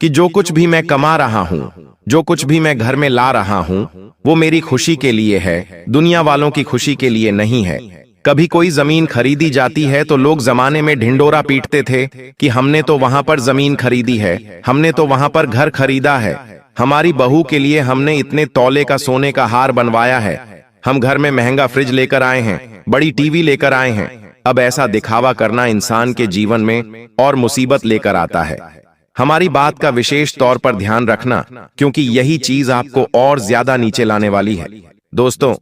कि जो कुछ भी मैं कमा रहा हूं, जो कुछ भी मैं घर में ला रहा हूं, वो मेरी खुशी के लिए है, दुनिया वालों की खुशी के लिए नहीं है। कभी कोई जमीन खरीदी जाती है तो लोग जमाने में ढिंडोरा पीटते थे कि हमने तो वहां पर जमीन खरीदी है, हमने तो वहां पर घर खरीदा है, हमारी बहू के लिए हमने इतने तौले का सोने का हार बनवाया है, हम घर में महंगा फ्रिज लेकर आए हैं, बड़ी टीवी लेकर आए हैं। अब ऐसा दिखावा करना इंसान के जीवन में और मुसीबत लेकर आता है। हमारी बात का विशेष तौर पर ध्यान रखना, क्योंकि यही चीज आपको और ज्यादा नीचे लाने वाली है। दोस्तों,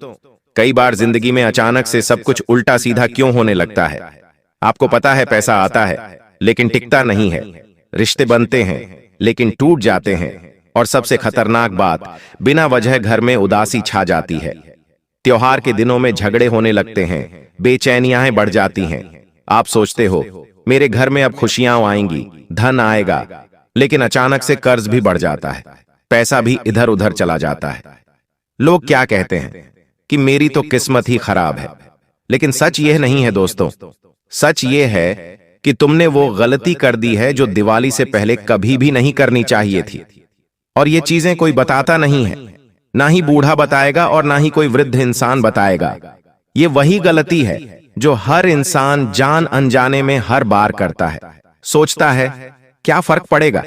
कई बार जिंदगी में अचानक से सब कुछ उल्टा सीधा क्यों होने लगता है? आपको पता है पैसा आता है लेकिन टिकता नहीं है, रिश्ते बनते हैं लेकिन टूट जाते हैं, और सबसे खतरनाक बात, बिना वजह घर में उदासी छा जाती है। त्योहार के दिनों में झगड़े होने लगते हैं, बेचैनियां बढ़ जाती हैं। आप सोचते हो मेरे घर में अब खुशियां आएंगी, धन आएगा, लेकिन अचानक से कर्ज भी बढ़ जाता है, पैसा भी इधर उधर चला जाता है। लोग क्या कहते हैं कि मेरी तो किस्मत ही खराब है, लेकिन सच यह नहीं है दोस्तों। सच यह है कि तुमने वो गलती कर दी है जो दिवाली से पहले कभी भी नहीं करनी चाहिए थी। और ये चीजें कोई बताता नहीं है, ना ही बूढ़ा बताएगा और ना ही कोई वृद्ध इंसान बताएगा। ये वही गलती है जो हर इंसान जान अनजाने में हर बार करता है। सोचता है क्या फर्क पड़ेगा,